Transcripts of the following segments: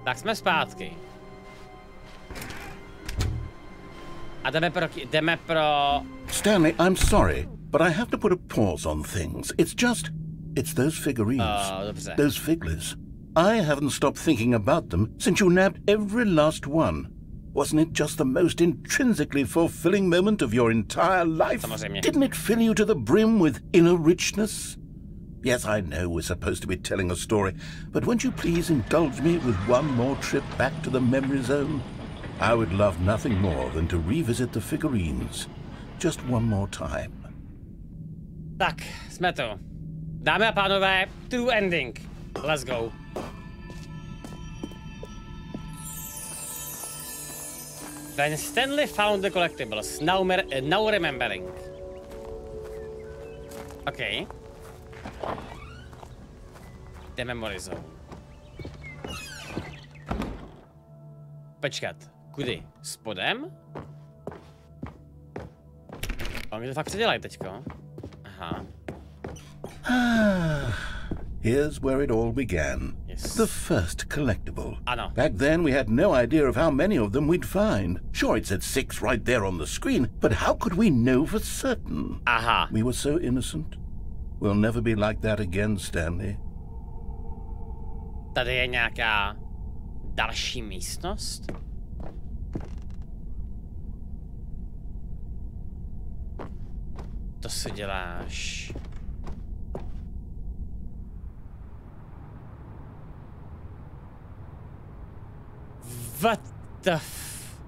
Tak jsme zpátky. A jdeme pro... Stanley, I'm sorry, but I have to put a pause on things. It's those figurines. Dobře. Those figlers. I haven't stopped thinking about them since you nabbed every last one. Wasn't it just the most intrinsically fulfilling moment of your entire life? Samozřejmě. Didn't it fill you to the brim with inner richness? Yes, I know we're supposed to be telling a story, but won't you please indulge me with one more trip back to the memory zone? I would love nothing more than to revisit the figurines. Just one more time. Tak, jsme tu. Dámy a pánové, true ending. Let's go. When Stanley found the collectibles, now remembering. OK. Dememorizou. Počkat, kudy? Spodem? Oni to fakt předělají teďko. Aha. Here's where it all began. Yes. The first collectible. Ano. Back then we had no idea of how many of them we'd find. Sure, it said 6 right there on the screen, but how could we know for certain? Aha. We were so innocent. We'll never be like that again, Stanley. Tady je nějaká další místnost? To si děláš... What the f...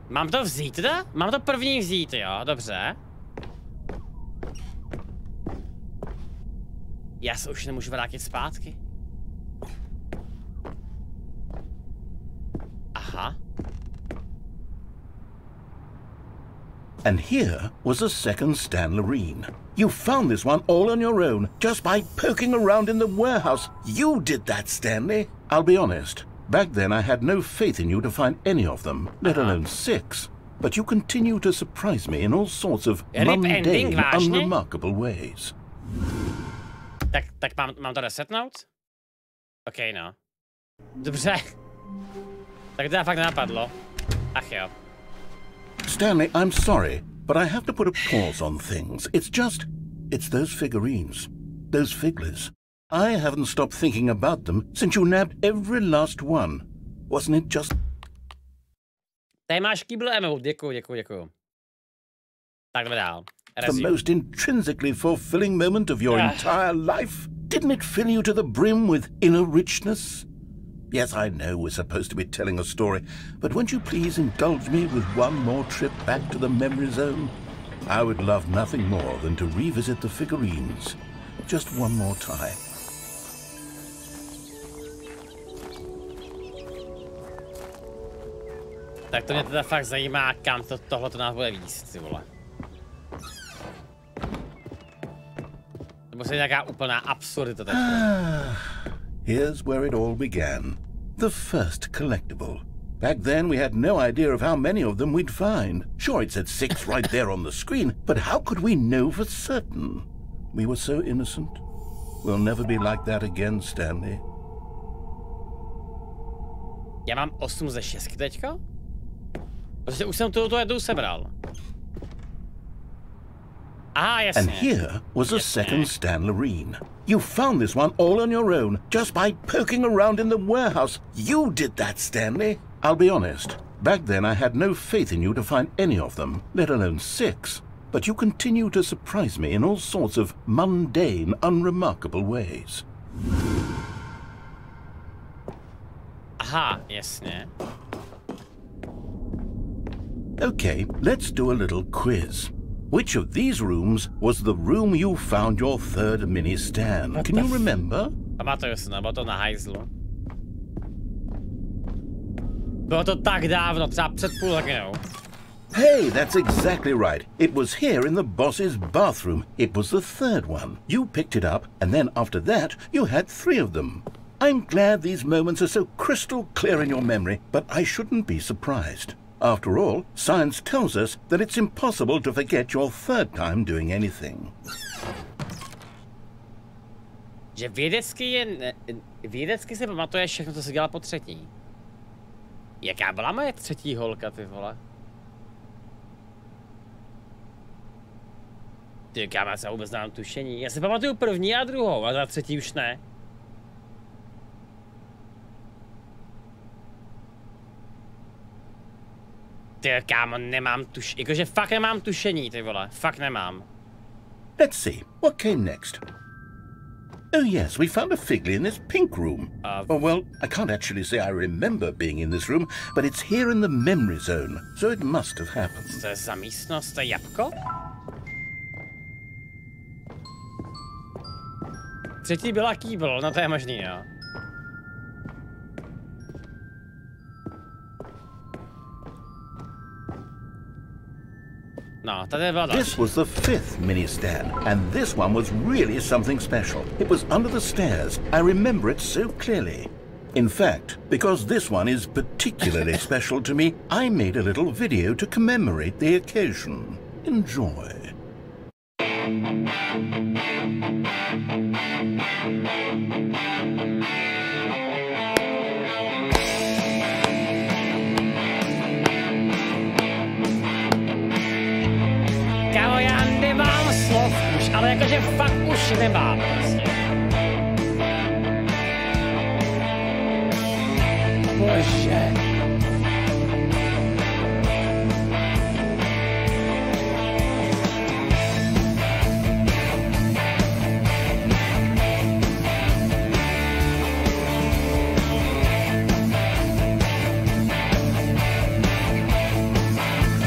Mám to vzít teda? Mám to první vzít, jo? Dobře. Já se už nemůžu vrátit zpátky. Aha. And here was a second Stanlerine. You found this one all on your own, just by poking around in the warehouse. You did that, Stanley. I'll be honest. Back then I had no faith in you to find any of them, let alone 6. But you continue to surprise me in all sorts of mundane, unremarkable ways. Tak mám to resetnout? OK, no. Dobře. Tak to fakt napadlo. Ach jo. Stanley, I'm sorry, but I have to put a pause on things. It's those figurines. Those figlers. I haven't stopped thinking about them since you nabbed every last one. Wasn't it just... Tady máš kýbl emote, děkuju. Tak jdeme dál. The most intrinsically fulfilling moment of your entire life? Didn't it fill you to the brim with inner richness? Yes, I know we're supposed to be telling a story, but won't you please indulge me with one more trip back to the memory zone? I would love nothing more than to revisit the figurines. Just one more time. Tak to mě teda fakt zajímá, kam tohleto nás bude víc, ty vole. To musí nějaká úplná absurdita teď. Here's where it all began. The first collectible. Back then we had no idea of how many of them we'd find. Sure, it said 6 right there on the screen, but how could we know for certain? We were so innocent. We'll never be like that again, Stanley. Já mám 8 ze 6 teďko? Protože už jsem tu jednu sebral. Ah, jasně. And here was a second Stanlerine. You found this one all on your own, just by poking around in the warehouse. You did that, Stanley. I'll be honest. Back then I had no faith in you to find any of them, let alone 6. But you continue to surprise me in all sorts of mundane, unremarkable ways. Aha, jasně. Okay, let's do a little quiz. Which of these rooms was the room you found your third mini Stan? Can you remember? Pamatuju se, bylo to na hajzlu. Bylo to tak dávno, třeba před půl hodinou. Hey, that's exactly right. It was here in the boss's bathroom. It was the third one. You picked it up, and then after that, you had 3 of them. I'm glad these moments are so crystal clear in your memory, but I shouldn't be surprised. After all, science tells us that it's impossible to forget your third time doing anything. Že vědecky se pamatuje všechno, co se dělá po třetí. Jaká byla moje třetí holka, ty vole? Ty kámo, já vůbec nemám tušení. Já si pamatuju první a druhou, a za třetí už ne. Ty kámo, nemám tušení. Jakože fakt nemám tušení, ty vole. Fakt nemám. Let's see, what came next? Oh yes, we found a figly in this pink room. Oh well, I can't actually say I remember being in this room, but it's here in the memory zone, so it must have happened. Co je za místnost? To je jabko? Třetí byla kýbl, no to je možný, jo. No, tady byla další. This was the 5th mini stand, and this one was really something special. It was under the stairs. I remember it so clearly. In fact, because this one is particularly special to me, I made a little video to commemorate the occasion. Enjoy. Kámo, já nemám slov už, ale jakože fakt už nemám prostě. Bože.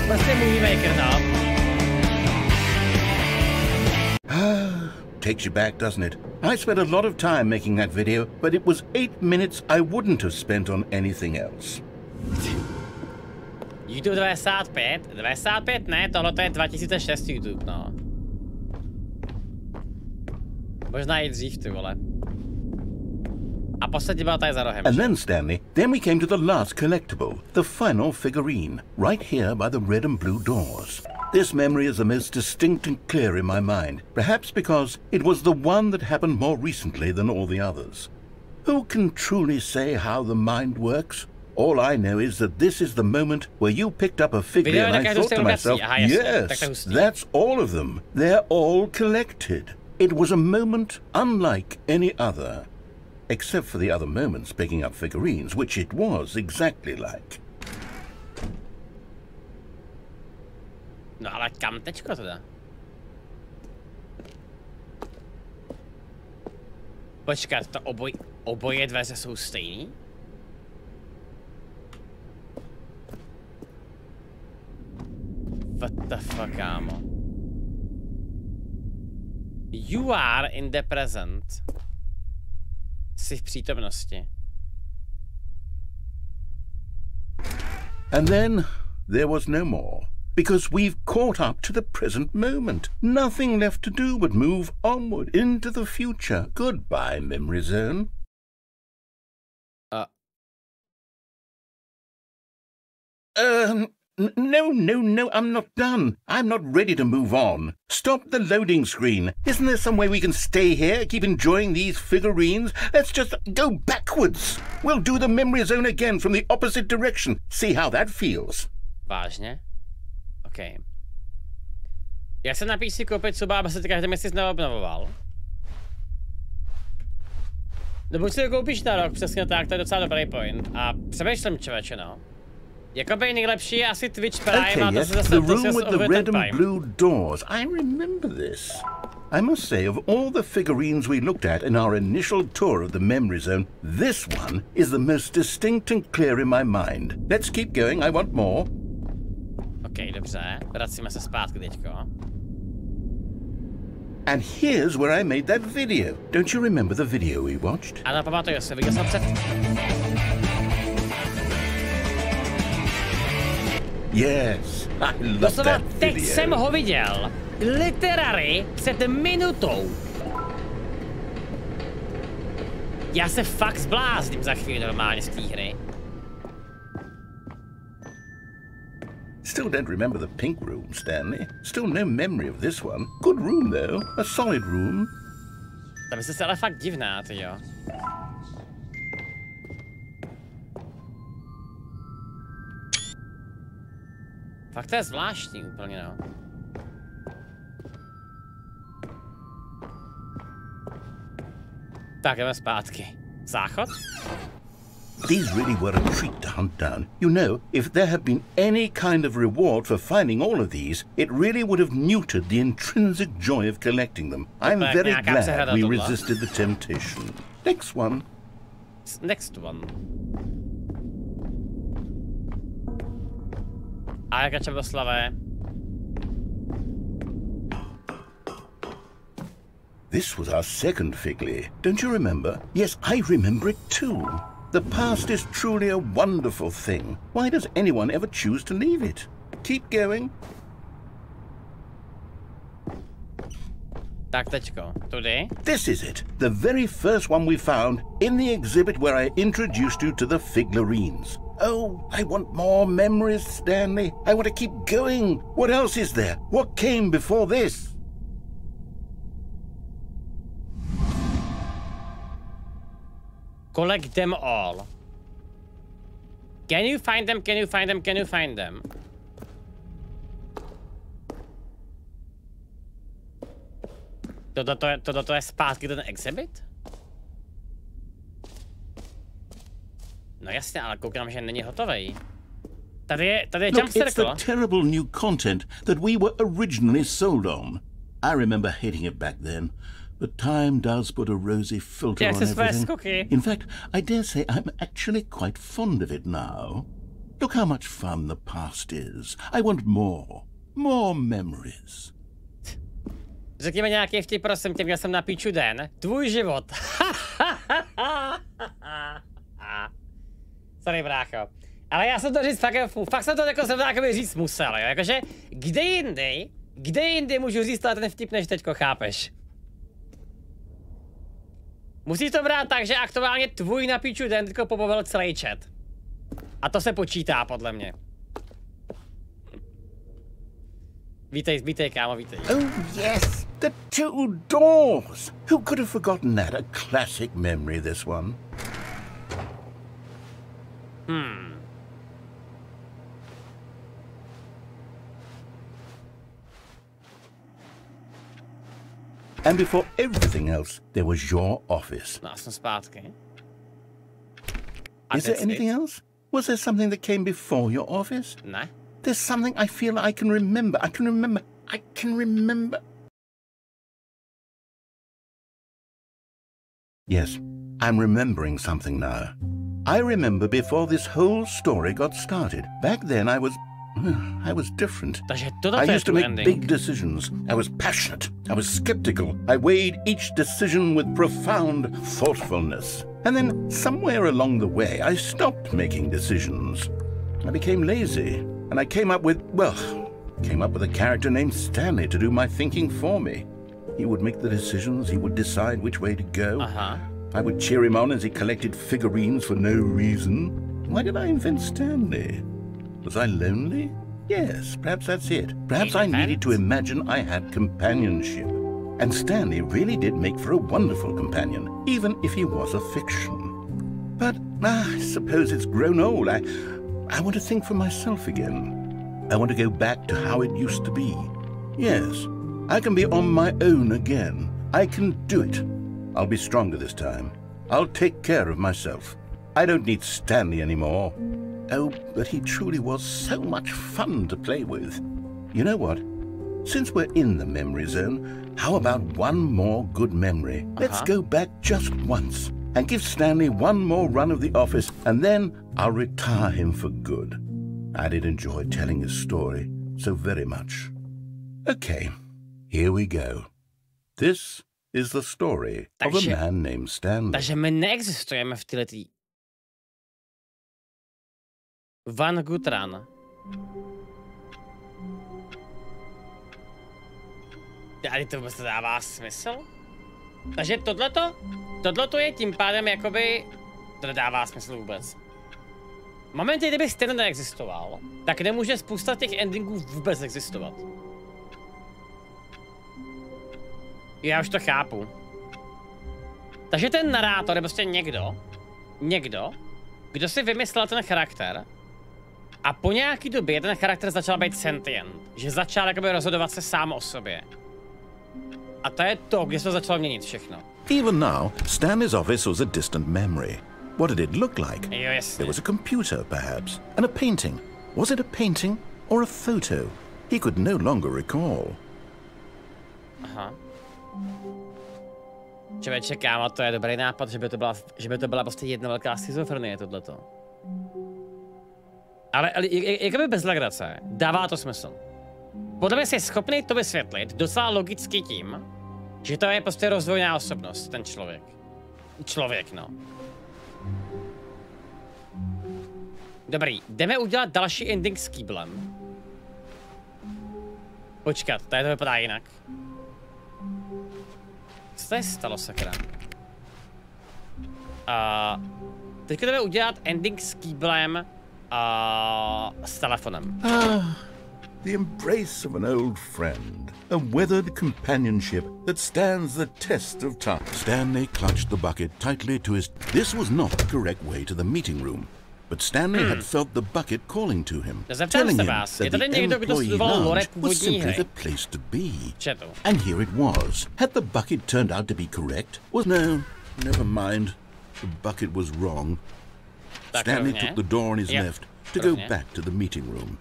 Prostě movie maker, no. Takes you back, doesn't it? I spent a lot of time making that video, but it was 8 minutes I wouldn't have spent on anything else. YouTube 95? 95 ne, tohle je 2006 YouTube, no. Možná i dřív, ty vole. A poslední byla tady za rohem. And then, Stanley, then we came to the last collectible, the final figurine, right here by the red and blue doors. This memory is the most distinct and clear in my mind, perhaps because it was the one that happened more recently than all the others. Who can truly say how the mind works? All I know is that this is the moment where you picked up a figure and I thought to myself, yes, that's all of them. They're all collected. It was a moment unlike any other. Except for the other moments picking up figurines, which it was exactly like. No ale kam teďko teda? Počkat, to oboje dveře jsou stejný? What the fuck, kámo? You are in the present. Jsi v přítomnosti. And then there was no more. Because we've caught up to the present moment. Nothing left to do but move onward into the future. Goodbye, memory zone. No, I'm not done. I'm not ready to move on. Stop the loading screen. Isn't there some way we can stay here, keep enjoying these figurines? Let's just go backwards. We'll do the memory zone again from the opposite direction. See how that feels. Vážně? OK. Já jsem na PC koupit třeba, aby se ty každý měsíc neobnovoval. Nebo si to koupíš na rok, přesně tak, to je docela dobrý point. A přemýšlím, člověče, no. Jakoby nejlepší je asi Twitch Prime, a to se zase the room with the red and blue doors. I remember this. I must say, of all the figurines we looked at in our initial tour of the memory zone, this one is the most distinct and clear in my mind. Let's keep going, I want more. OK, dobře, vracíme se zpátky teďko. And here's where I made that video. Don't you remember the video we watched? Ano, pamatuju se, viděl jsem před... Yes, I love that video. Teď jsem ho viděl. Literary před minutou. Já se fakt zblázním za chvíli normálně z té hry. Still don't remember the pink room, Stanley. Still no memory of this one. Good room, though. A solid room. Ta mise je ale fakt divná, ty jo. Fakt to je zvláštní úplně, no. Tak, jdeme zpátky. Záchod? These really were a treat to hunt down. You know, if there had been any kind of reward for finding all of these, it really would have neutered the intrinsic joy of collecting them. I'm very glad we resisted the temptation. Next one. Next one. A jaká Čeboslavé? This was our second figly. Don't you remember? Yes, I remember it too. The past is truly a wonderful thing. Why does anyone ever choose to leave it? Keep going. Tak, tečko. Tudy? This is it. The very first one we found in the exhibit where I introduced you to the figlarines. Oh, I want more memories, Stanley. I want to keep going. What else is there? What came before this? Collect them all. Can you find them? Can you find them? Can you find them? To je zpátky ten exhibit? No jasně, ale koukám, že není hotový. Tady je jump circle. It's the terrible new content that we were originally sold on. I remember hating it back then. But time does put a rosy filter on everything. In fact, I dare say I'm actually quite fond of it now. Look how much fun the past is. I want more. More memories. Řekněme nějaký vtip, prosím tě, měl jsem na píču den. Tvůj život. Sorry, brácho. Ale já jsem to říct fakt jsem to jako jsem takový říct musel, jo. Jakože, kde jindy můžu říct ten vtip, než teďko, chápeš? Musíš to brát tak, že aktuálně tvůj na píču den teďko pobavil celý chat. A to se počítá, podle mě. Vítej, kámo, vítej. Oh yes, the two doors. Who could have forgotten that? A classic memory, this one. And before everything else, there was your office. No, jsem zpátky. Is there anything else? Was there something that came before your office? Ne. There's something I feel I can remember. I can remember. Yes, I'm remembering something now. I remember before this whole story got started. Back then I was different. I used to make big decisions. I was passionate. I was skeptical. I weighed each decision with profound thoughtfulness. And then somewhere along the way, I stopped making decisions. I became lazy. And I came up with a character named Stanley to do my thinking for me. He would make the decisions. He would decide which way to go. I would cheer him on as he collected figurines for no reason. Why did I invent Stanley? Was I lonely? Yes, perhaps that's it. Perhaps I needed to imagine I had companionship. And Stanley really did make for a wonderful companion, even if he was a fiction. But I suppose it's grown old. I want to think for myself again. I want to go back to how it used to be. Yes, I can be on my own again. I can do it. I'll be stronger this time. I'll take care of myself. I don't need Stanley anymore. Oh, but he truly was so much fun to play with. You know what? Since we're in the memory zone, how about one more good memory? Let's go back just once and give Stanley one more run of the office, and then I'll retire him for good. I did enjoy telling his story so very much. Okay, here we go. This is the story of a man named Stanley. Takže my neexistujeme v této Van Gutran. Tady to vůbec dává smysl? Takže tohleto je tím pádem jakoby, to nedává smysl vůbec. V momentě, kdyby Stan neexistoval, tak nemůže spousta těch endingů vůbec existovat. Já už to chápu. Takže ten narátor je prostě někdo, kdo si vymyslel ten charakter a po nějaký době ten charakter začal být sentient, že začal jakoby rozhodovat se sám o sobě. A to je to, kde se to začalo měnit všechno. Even now, Stanley's office was a distant memory. What did it look like? Jo, jasně. There was a computer, perhaps, and a painting. Was it a painting or a photo? He could no longer recall. Aha. Člověče, kámo, to je dobrý nápad, že by to byla prostě jedna velká schizofrenie, tohleto. Ale jakoby bez legrace, dává to smysl. Podle mě jsi schopný to vysvětlit docela logicky tím, že to je prostě rozdvojná osobnost, ten člověk. Člověk, no. Dobrý, jdeme udělat další ending s kýblem. Počkat, tady to vypadá jinak. Co se stalo, sakra? Teďka jdeme udělat ending s kýblem s telefonem. The embrace of an old friend. A weathered companionship that stands the test of time. Stanley clutched the bucket tightly to his... This was not the correct way to the meeting room. But Stanley had felt the bucket calling to him, telling him that the employee lounge was simply the place to be. And here it was. Had the bucket turned out to be correct? No, never mind. The bucket was wrong. Stanley took the door on his left to go back to the meeting room.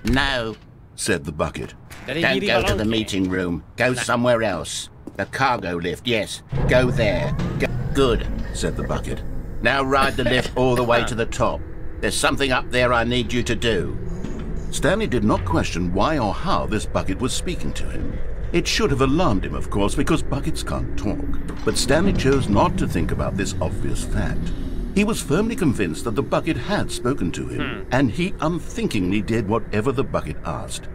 No, said the bucket. Don't go to the meeting room. Go somewhere else. The cargo lift, yes. Go there. Good, said the bucket. Now ride the lift all the way to the top. There's something up there I need you to do. Stanley did not question why or how this bucket was speaking to him. It should have alarmed him, of course, because buckets can't talk. But Stanley chose not to think about this obvious fact. He was firmly convinced that the bucket had spoken to him, and he unthinkingly did whatever the bucket asked.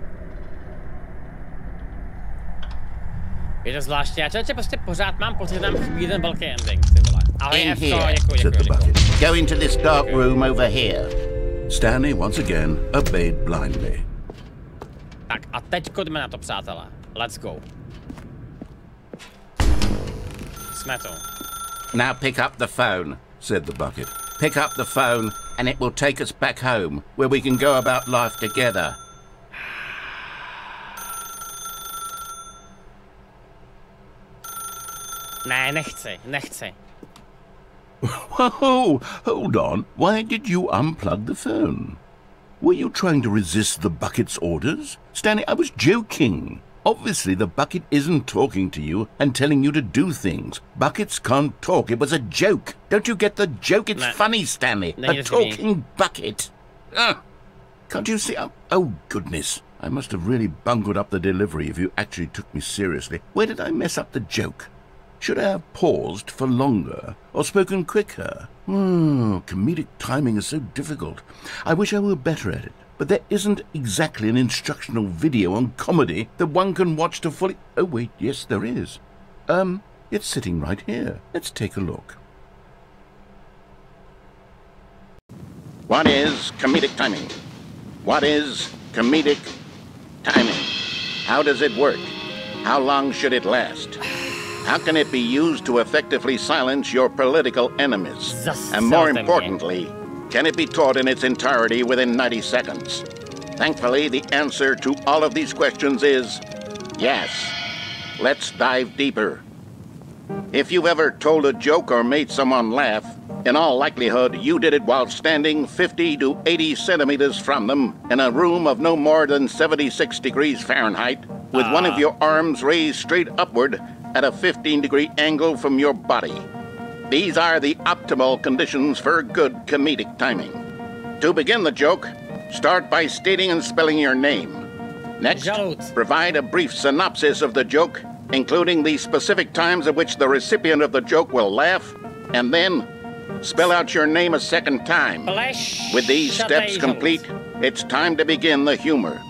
Je to zvláštní, já člověče prostě pořád mám pocit, že nám chybí ten velký ending, ty vole. Ale in here, said the bucket. Go into this dark room over here. Stanley once again obeyed blindly. Tak a teďko jdeme na to, přátelé. Let's go. Jsme tu. Now pick up the phone, said the bucket. Pick up the phone and it will take us back home, where we can go about life together. Ne, nechci. Whoa, hold on. Why did you unplug the phone? Were you trying to resist the bucket's orders? Stanley, I was joking. Obviously, the bucket isn't talking to you and telling you to do things. Buckets can't talk. It was a joke. Don't you get the joke? It's funny, Stanley. A talking bucket. Can't you see? Oh, goodness. I must have really bungled up the delivery if you actually took me seriously. Where did I mess up the joke? Should I have paused for longer or spoken quicker? Comedic timing is so difficult. I wish I were better at it. But there isn't exactly an instructional video on comedy that one can watch to fully... Oh, wait, yes, there is. It's sitting right here. Let's take a look. What is comedic timing? What is comedic timing? How does it work? How long should it last? How can it be used to effectively silence your political enemies? And more importantly, can it be taught in its entirety within 90 seconds? Thankfully, the answer to all of these questions is yes. Let's dive deeper. If you've ever told a joke or made someone laugh, in all likelihood, you did it while standing 50 to 80 centimeters from them in a room of no more than 76 degrees Fahrenheit, with one of your arms raised straight upward at a 15-degree angle from your body. These are the optimal conditions for good comedic timing. To begin the joke, start by stating and spelling your name. Next, provide a brief synopsis of the joke, including the specific times at which the recipient of the joke will laugh, and then spell out your name a second time. With these steps complete, it's time to begin the humor.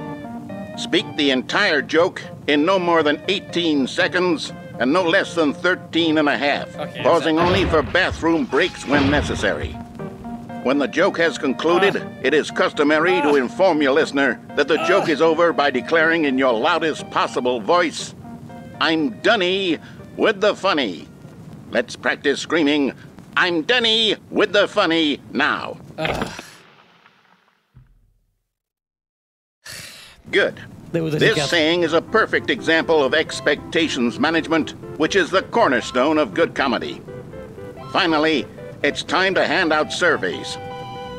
Speak the entire joke in no more than 18 seconds and no less than 13 and a half, pausing only for bathroom breaks when necessary. When the joke has concluded, it is customary to inform your listener that the joke is over by declaring in your loudest possible voice, "I'm Dunny, with the funny. Let's practice screaming, I'm Denny with the funny now. Good. This saying is a perfect example of expectations management, which is the cornerstone of good comedy. Finally, it's time to hand out surveys.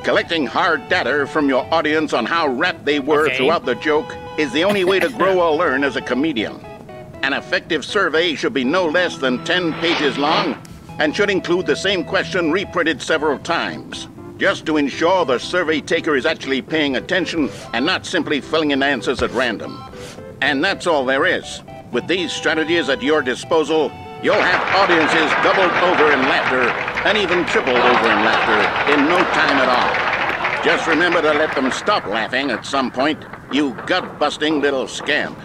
Collecting hard data from your audience on how rapt they were throughout the joke is the only way to grow or learn as a comedian. An effective survey should be no less than 10 pages long and should include the same question reprinted several times, just to ensure the survey taker is actually paying attention and not simply filling in answers at random. And that's all there is. With these strategies at your disposal, you'll have audiences doubled over in laughter and even tripled over in laughter in no time at all. Just remember to let them stop laughing at some point, you gut-busting little scamp.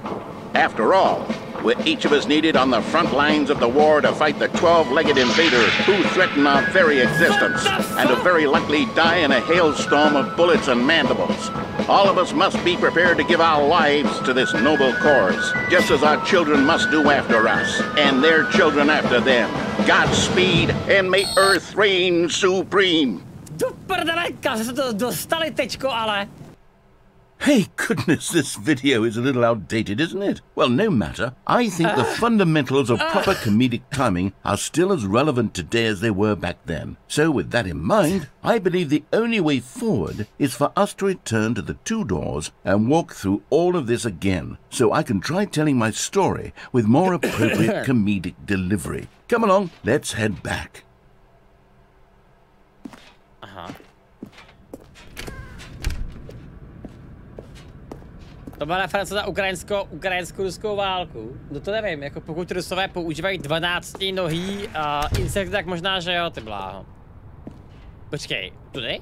After all, we're each of us needed on the front lines of the war to fight the 12-legged invader who threaten our very existence and to very likely die in a hailstorm of bullets and mandibles. All of us must be prepared to give our lives to this noble cause, just as our children must do after us, and their children after them. Godspeed, and may Earth reign supreme. Hey, goodness, this video is a little outdated, isn't it? Well, no matter. I think the fundamentals of proper comedic timing are still as relevant today as they were back then. So with that in mind, I believe the only way forward is for us to return to the two doors and walk through all of this again, so I can try telling my story with more appropriate comedic delivery. Come along, let's head back. To byla reference na ukrajinsko-ruskou válku. No to nevím, jako pokud Rusové používají 12-nohý insekty, tak možná, že jo, ty bláho. Počkej, tudy?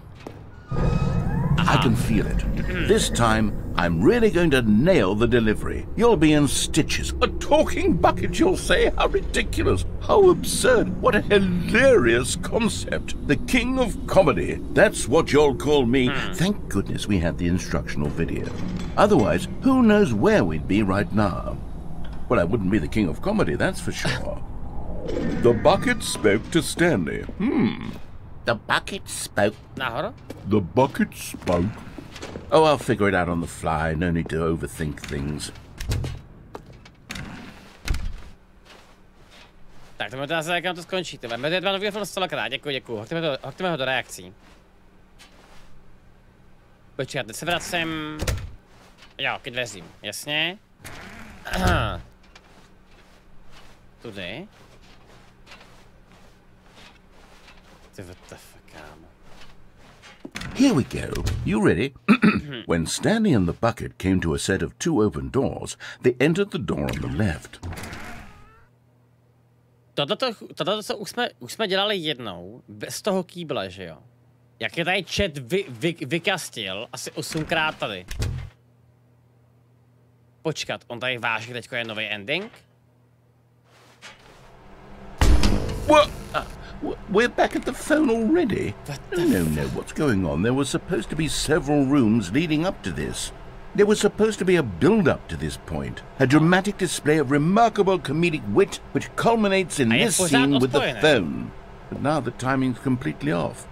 I can feel it. This time, I'm really going to nail the delivery. You'll be in stitches. A talking bucket, you'll say? How ridiculous. How absurd. What a hilarious concept. The king of comedy. That's what you'll call me. Thank goodness we had the instructional video. Otherwise, who knows where we'd be right now. Well, I wouldn't be the king of comedy, that's for sure. The bucket spoke to Stanley. The bucket spoke. Nahoru? The bucket spoke. Oh, I'll figure it out on the fly. No need to overthink things. Tak to možná se jak to skončí. Máme dva nový film 100krát. Děkuji. Hoďme ho do reakcí. Počkat, teď se vracím. Jo, k dveřím. Jasně. Tudy. What the fuck, Here we go. You ready? When Stanley and the bucket came to a set of two open doors, they entered the door on the left. Tohle, co už jsme dělali jednou, bez toho kýble, že jo? Jak je tady chat vykastil, asi 8krát tady. Počkat, on tady vážně teďko je nový ending? What? We're back at the phone already? No, what's going on? There were supposed to be several rooms leading up to this. There was supposed to be a build-up to this point. A dramatic display of remarkable comedic wit which culminates in this scene with the phone. But now the timing's completely off.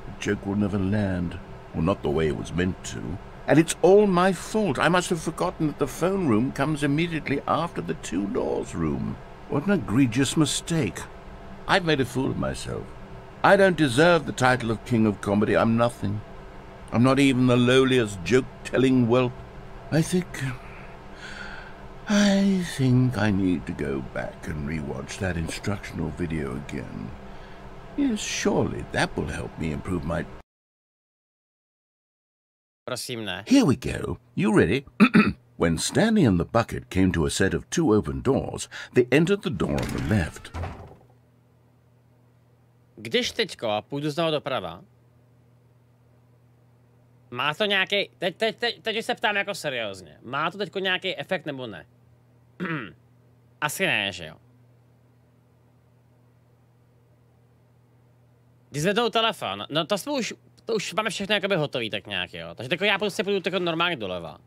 The joke will never land. Well, not the way it was meant to. And it's all my fault. I must have forgotten that the phone room comes immediately after the two doors room. What an egregious mistake. I've made a fool of myself. I don't deserve the title of King of Comedy. I'm nothing. I'm not even the lowliest joke-telling whelp. I think I need to go back and rewatch that instructional video again. Yes, surely that will help me improve my... Prosím, ne. Here we go. You ready? When Stanley and the bucket came to a set of two open doors, they entered the door on the left. Když teďko půjdu znovu doprava, má to nějaký, teď se ptám jako seriózně, má to teďko nějaký efekt nebo ne? Asi ne, že jo? Když zvednou telefon, no to už máme všechno jakoby hotový tak nějak, jo? Takže jako já prostě půjdu jako normálně doleva.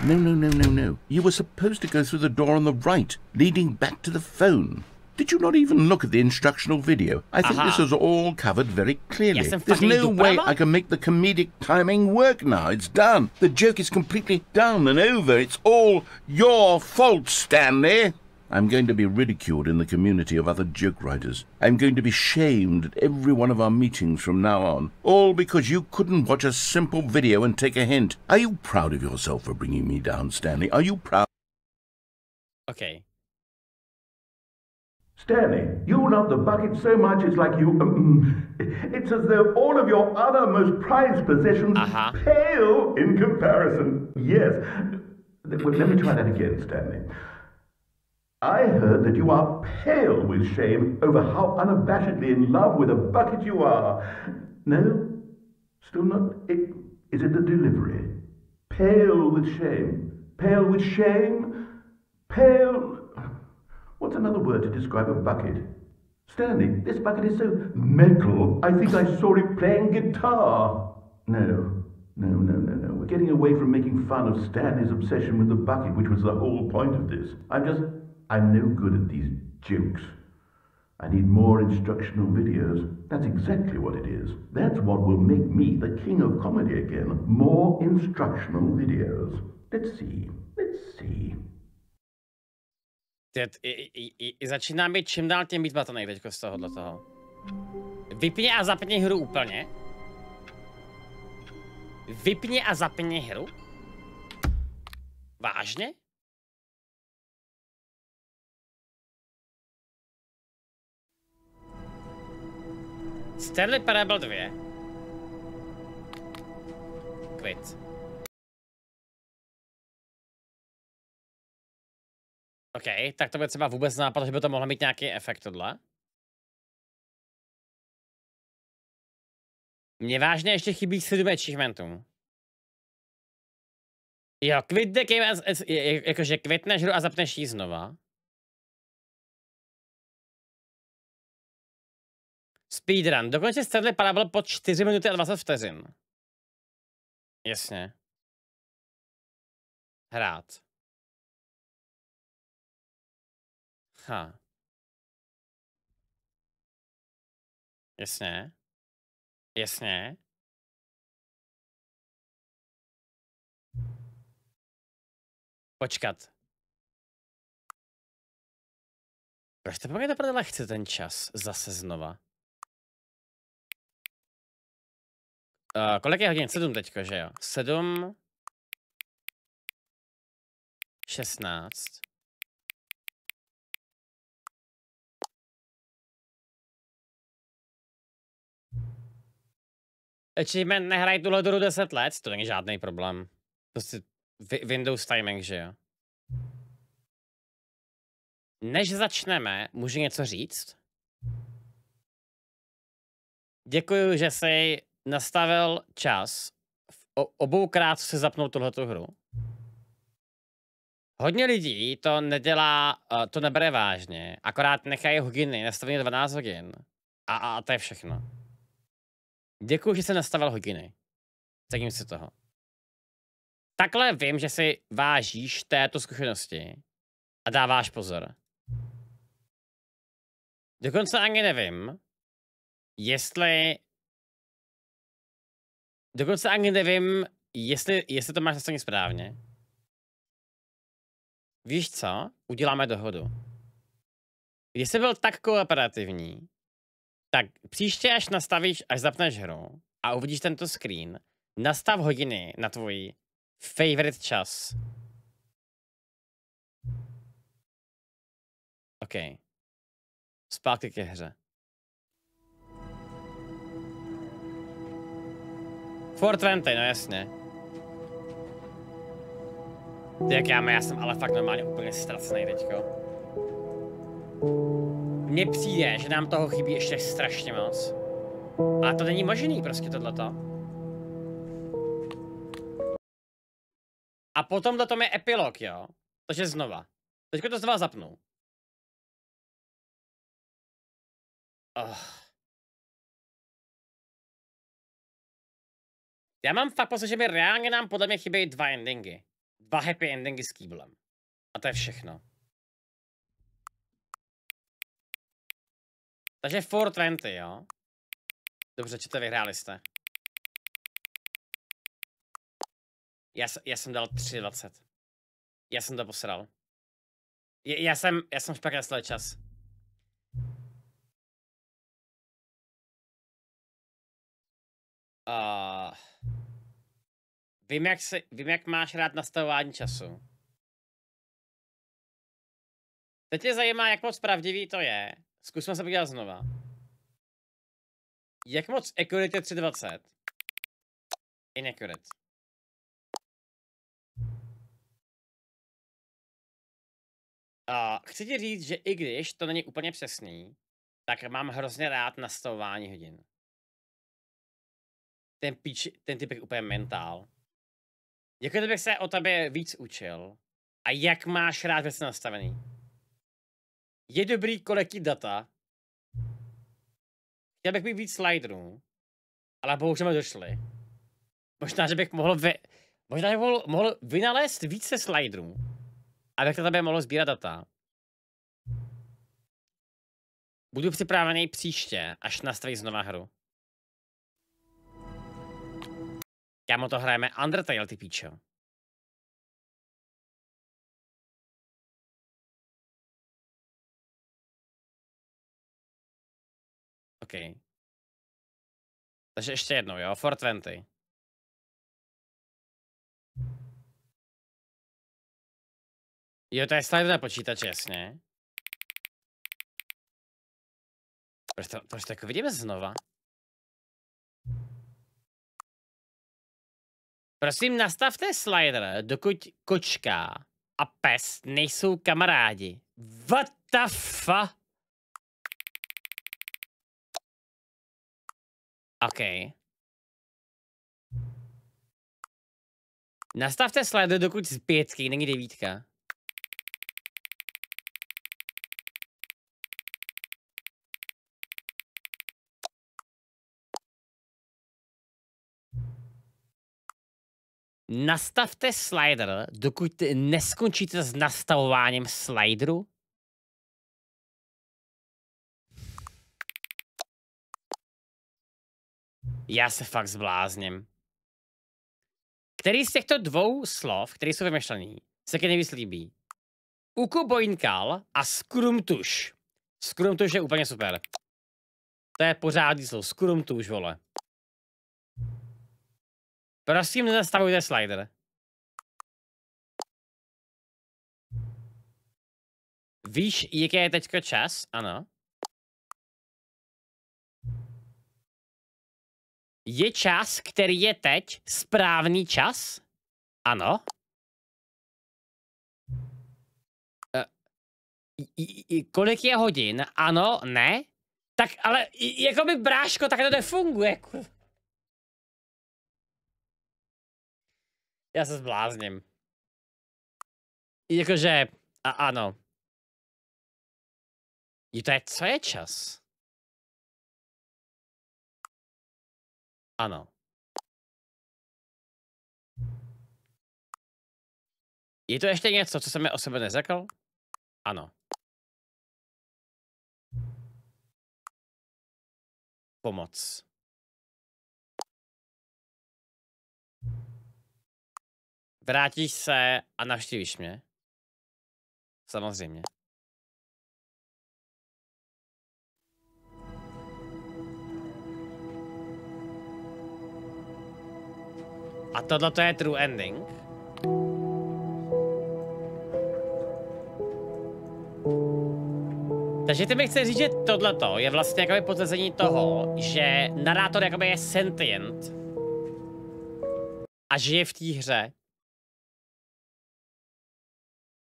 No. You were supposed to go through the door on the right, leading back to the phone. Did you not even look at the instructional video? I think this is all covered very clearly. There's no way I can make the comedic timing work now. It's done. The joke is completely done and over. It's all your fault, Stanley. I'm going to be ridiculed in the community of other joke writers. I'm going to be shamed at every one of our meetings from now on. All because you couldn't watch a simple video and take a hint. Are you proud of yourself for bringing me down, Stanley? Are you proud? Okay. Stanley, you love the bucket so much it's like you... it's as though all of your other most prized possessions pale in comparison. Yes. Well, let me try that again, Stanley. I heard that you are pale with shame over how unabashedly in love with a bucket you are. No? Still not? Is it the delivery? Pale with shame. Pale with shame? Pale... What's another word to describe a bucket? Stanley, this bucket is so metal. I think I saw it playing guitar. No. We're getting away from making fun of Stanley's obsession with the bucket, which was the whole point of this. I'm no good at these jokes. I need more instructional videos. That's exactly what it is. That's what will make me the king of comedy again. More instructional videos. Let's see. Začíná být čím dál tím víc batonej teďko z tohohle toho. Vypni a zapni hru úplně. Vypni a zapni hru? Vážně? Stanley Parable 2. Quit. OK, tak to by třeba vůbec nápad, že by to mohlo mít nějaký efekt tohle. Mně vážně ještě chybí 7 achievementů. Jo, quit the game, jakože kvitneš hru a zapneš ji znova. Speedrun. Dokonce Stanley Parable po 4 minuty a 20 vteřin. Jasně. Hrát. Jasně. Počkat. Proč to poměrně prdele chce ten čas zase znova? Kolik je hodin? 7 teďko, že jo? 7... 16... Achievement nehrají tuhle hru 10 let, to není žádný problém. Prostě Windows timing, že jo? Než začneme, můžu něco říct? Děkuju, že jsi nastavil čas. Oboukrát si zapnul tuhletu hru. Hodně lidí to nedělá, to nebere vážně. Akorát nechají hodiny, nastavené 12 hodin. A to je všechno. Děkuji, že jsi nastavil hodiny. Cením si toho. Takhle vím, že si vážíš této zkušenosti a dáváš pozor. Dokonce ani nevím, jestli to máš nastavené správně. Víš co? Uděláme dohodu. Když jsi byl tak kooperativní, tak příště, až zapneš hru a uvidíš tento screen, nastav hodiny na tvůj favorite čas. OK. Zpátky ke hře. 420, no jasně. Jak já jsem ale fakt normálně úplně ztracený teďko. Mně přijde, že nám toho chybí ještě strašně moc. Ale to není možný prostě tohleto. A potom do tom je epilog, jo? Takže znova. Teďko to znova zapnu. Já mám fakt pocit, že mi reálně nám podle mě chybějí 2 endingy. 2 happy endingy s kýblem. A to je všechno. Takže 420, jo? Dobře, co to vyhráli jste? Já jsem dal 320. Já jsem to posral. Já jsem špatně nastavil čas. Vím, jak máš rád nastavování času. Teď tě zajímá, jak moc pravdivý to je. Zkusme se podívat znova. Jak moc accurate je 320? Inaccurate. Chci ti říct, že i když to není úplně přesný, tak mám hrozně rád nastavování hodin. Ten typ je úplně mentál. Jako kdybych se o tebe víc učil. A jak máš rád věci nastavený. Je dobrý kolektí data. Chtěl bych mít víc sliderů. Ale bohužel mi došli. Možná, že bych mohl vynalézt více sliderů. Abych na tebe mohl sbírat data. Budu připravený příště, až nastaví znova hru. Kámo, to hrajeme Undertale, ty píčo. OK. Takže ještě jednou, jo? 420. Jo, to je slider na počítač, jasně. Proč to jako vidíme znova? Prosím, nastavte slider, dokud kočka a pes nejsou kamarádi. What the fuck? OK. Nastavte slider, dokud z 5 není 9. Nastavte slider, dokud neskončíte s nastavováním slideru. Já se fakt zblázním. Který z těchto 2 slov, které jsou vymyšlený, se ke nejvíc líbí? Ukuboinkal a skrumtuš. Skrumtuš je úplně super. To je pořádný slovo. Skrumtuš, vole. Prosím, nenastavujte slider. Víš, jaký je teďko čas? Ano. Je čas, který je teď správný čas? Ano. Kolik je hodin? Ano, ne? Tak ale, jakoby bráško, tak to nefunguje. Já se zblázním. Jakože, ano. To je, co je čas? Ano. Je to ještě něco, co jsem mi o sebe neřekl? Ano. Pomoc. Vrátíš se a navštívíš mě? Samozřejmě. A tohle je true ending. Takže ty mi chce říct, že tohleto je vlastně jakoby potvrzení toho, že narátor jakoby je sentient a žije v té hře.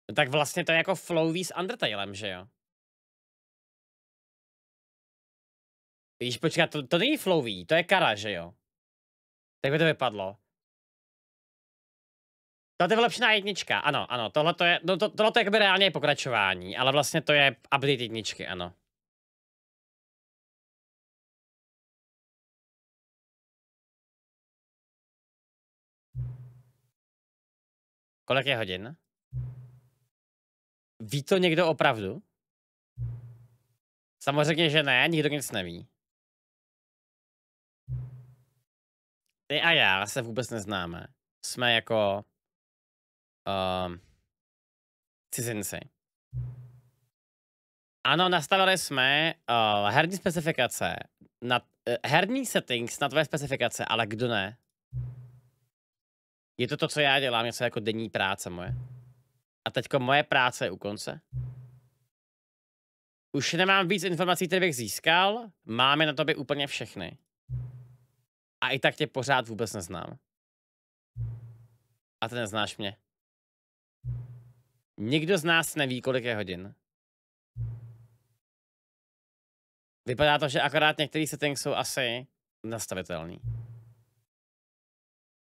No tak vlastně to je jako flowví s Undertalem, že jo? Víš, počkat, to není flowví, to je kara, že jo? Tak by to vypadlo. Tohle je vylepšená 1, ano, tohle je, no tohle je jakoby reálně pokračování, ale vlastně to je update 1, ano. Kolik je hodin? Ví to někdo opravdu? Samozřejmě, že ne, nikdo nic neví. Ty a já se vůbec neznáme. Jsme jako cizinci. Ano, nastavili jsme herní specifikace, herní settings na tvoje specifikace, ale kdo ne? Je to, co já dělám, něco jako denní práce moje. A teďko moje práce je u konce. Už nemám víc informací, které bych získal, máme na tobě úplně všechny. A i tak tě pořád vůbec neznám. A ty neznáš mě. Nikdo z nás neví, kolik je hodin. Vypadá to, že akorát některý settings jsou asi nastavitelný.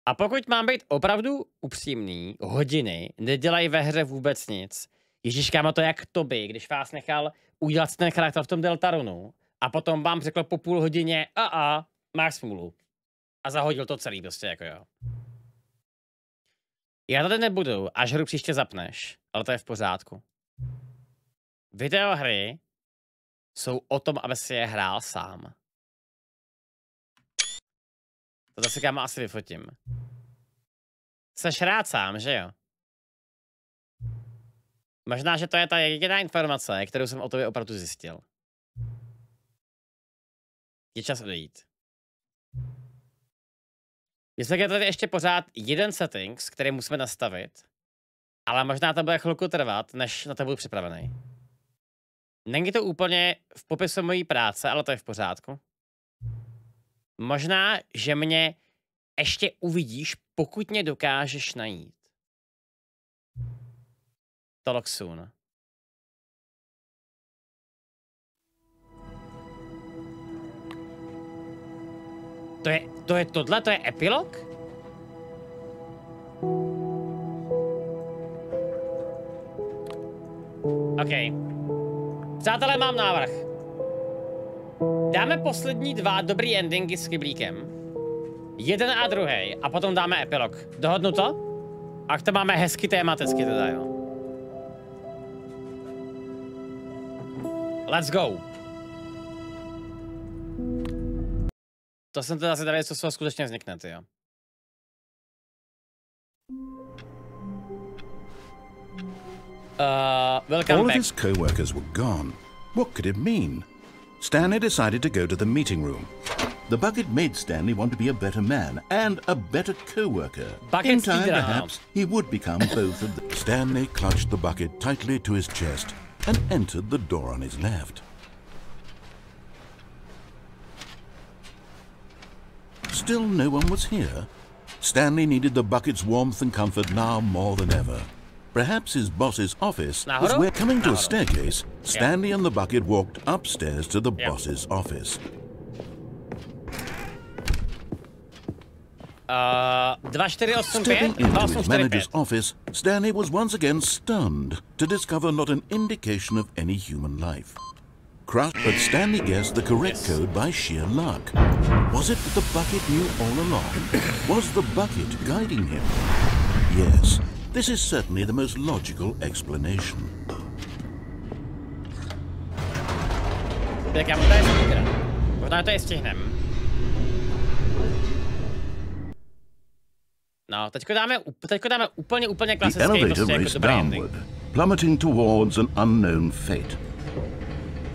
A pokud mám být opravdu upřímný, hodiny nedělají ve hře vůbec nic. Ježíš, kámo, to jak tobě, když vás nechal udělat ten charakter v tom Deltarunu a potom vám řekl po půl hodině máš smůlu. A zahodil to celý prostě, jako jo. Já tady nebudu, až hru příště zapneš, ale to je v pořádku. Videohry jsou o tom, aby si je hrál sám. To si kámo asi vyfotím. Jseš rád sám, že jo? Možná, že to je ta jediná informace, kterou jsem o tobě opravdu zjistil. Je čas odejít. Je tady ještě pořád jeden settings, který musíme nastavit, ale možná to bude chvilku trvat, než na to budu připravený. Není to úplně v popisu mojí práce, ale to je v pořádku. Možná, že mě ještě uvidíš, pokud mě dokážeš najít. Talk soon. To je tohle? To je epilog? OK. Přátelé, mám návrh. Dáme poslední dva dobrý endingy s kyblíkem. Jeden a druhý. A potom dáme epilog. Dohodnu to? Ach, to máme hezky tematicky teda, jo. Let's go. To jsem teda zvědavý, co z toho skutečně vznikne, ty jo. Welcome All back. of his co-workers were gone. What could it mean? Stanley decided to go to the meeting room. The bucket made Stanley want to be a better man and a better co-worker. In time, perhaps, he would become both of them. Stanley clutched the bucket tightly to his chest and entered the door on his left. Still no one was here. Stanley needed the bucket's warmth and comfort now more than ever. Perhaps his boss's office was where, coming to a staircase, Stanley and the bucket walked upstairs to the boss's office. 2485? Stepping into his manager's office, Stanley was once again stunned to discover not an indication of any human life. But Stanley guessed the correct code by sheer luck. Was it that the bucket knew all along? Was the bucket guiding him? Yes, this is certainly the most logical explanation. Tak já možná to je stihnem. No, teďko dáme úplně klasický, The elevator prostě raced jako downward, plummeting towards an unknown fate.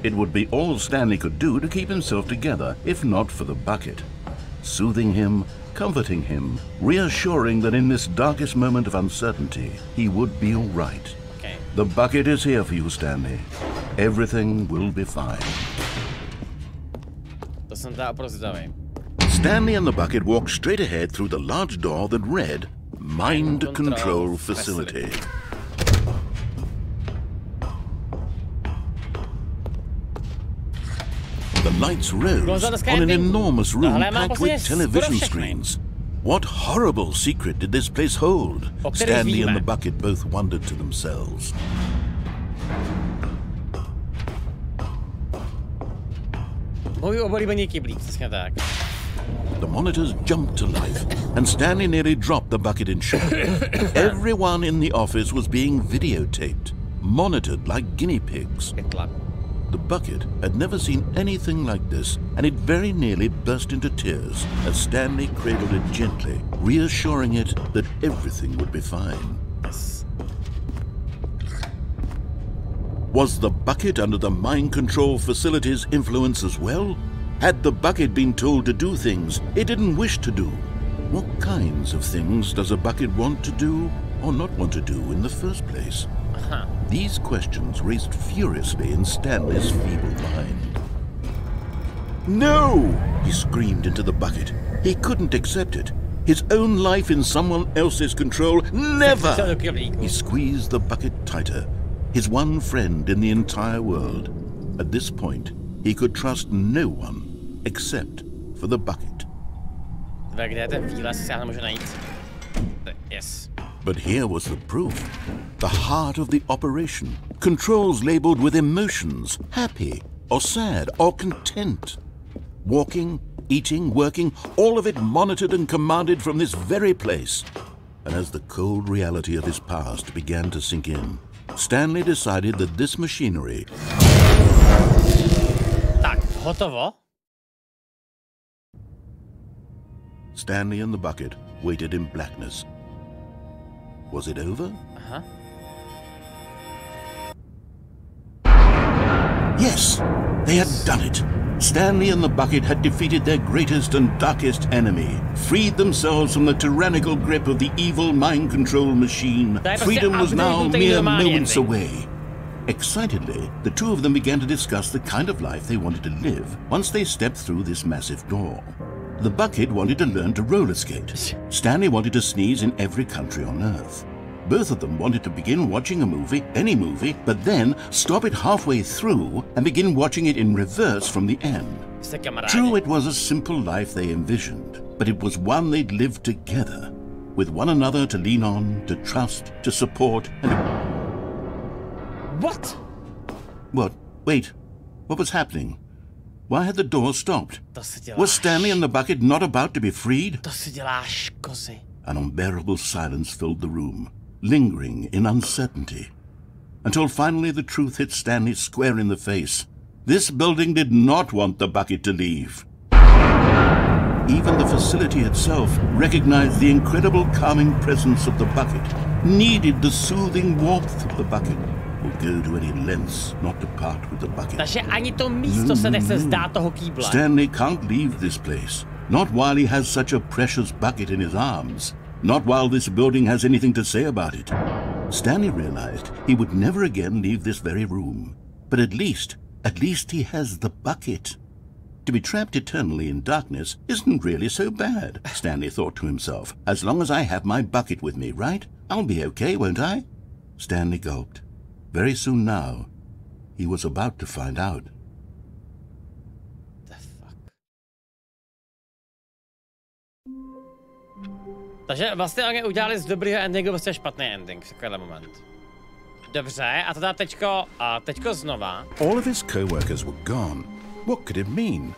It would be all Stanley could do to keep himself together, if not for the bucket. Soothing him, comforting him, reassuring that in this darkest moment of uncertainty, he would be all right. Okay. The bucket is here for you, Stanley. Everything will be fine. To jsem teda oprostitavý. Stanley and the bucket walked straight ahead through the large door that read, Mind Control Facility. The lights rose on an enormous room packed with television screens. What horrible secret did this place hold? Stanley and the bucket both wondered to themselves. Můj oblíbený kyblík, přesně tak. The monitors jumped to life, and Stanley nearly dropped the bucket in shock. Everyone in the office was being videotaped, monitored like guinea pigs. The bucket had never seen anything like this, and it very nearly burst into tears as Stanley cradled it gently, reassuring it that everything would be fine. Was the bucket under the mind control facility's influence as well? Had the bucket been told to do things it didn't wish to do? What kinds of things does a bucket want to do or not want to do in the first place? These questions raced furiously in Stanley's feeble mind. No! He screamed into the bucket. He couldn't accept it. His own life in someone else's control, never! He squeezed the bucket tighter. His one friend in the entire world. At this point, he could trust no one except for the bucket. Yes. But here was the proof. The heart of the operation. Controls labeled with emotions, happy or sad or content. Walking, eating, working, all of it monitored and commanded from this very place. And as the cold reality of his past began to sink in, Stanley decided that this machinery... Tak, hotovo. Stanley and the bucket waited in blackness. Was it over? Yes, they had done it. Stanley and the bucket had defeated their greatest and darkest enemy, freed themselves from the tyrannical grip of the evil mind control machine. Freedom was now mere moments away. Excitedly, the two of them began to discuss the kind of life they wanted to live once they stepped through this massive door. The bucket wanted to learn to roller skate. Stanley wanted to sneeze in every country on Earth. Both of them wanted to begin watching a movie, any movie, but then stop it halfway through and begin watching it in reverse from the end. True, it was a simple life they envisioned, but it was one they'd lived together, with one another to lean on, to trust, to support, and... What? What? Wait. What was happening? Why had the door stopped? Was Stanley and the bucket not about to be freed? An unbearable silence filled the room, lingering in uncertainty, until finally the truth hit Stanley square in the face. This building did not want the bucket to leave. Even the facility itself recognized the incredible calming presence of the bucket, needed the soothing warmth of the bucket, would go to any lengths not to part with the bucket. Takže ani to místo se nechce zdát toho kýble. Stanley can't leave this place, not while he has such a precious bucket in his arms. Not while this building has anything to say about it. Stanley realized he would never again leave this very room. But at least he has the bucket. To be trapped eternally in darkness isn't really so bad, Stanley thought to himself. As long as I have my bucket with me, right? I'll be okay, won't I? Stanley gulped. Very soon now, he was about to find out. Takže vlastně oni udělali z dobrýho endingu vlastně špatný ending v takovýhle moment. Dobře, a teda teďko znova. All of his co-workers were gone. What could it mean?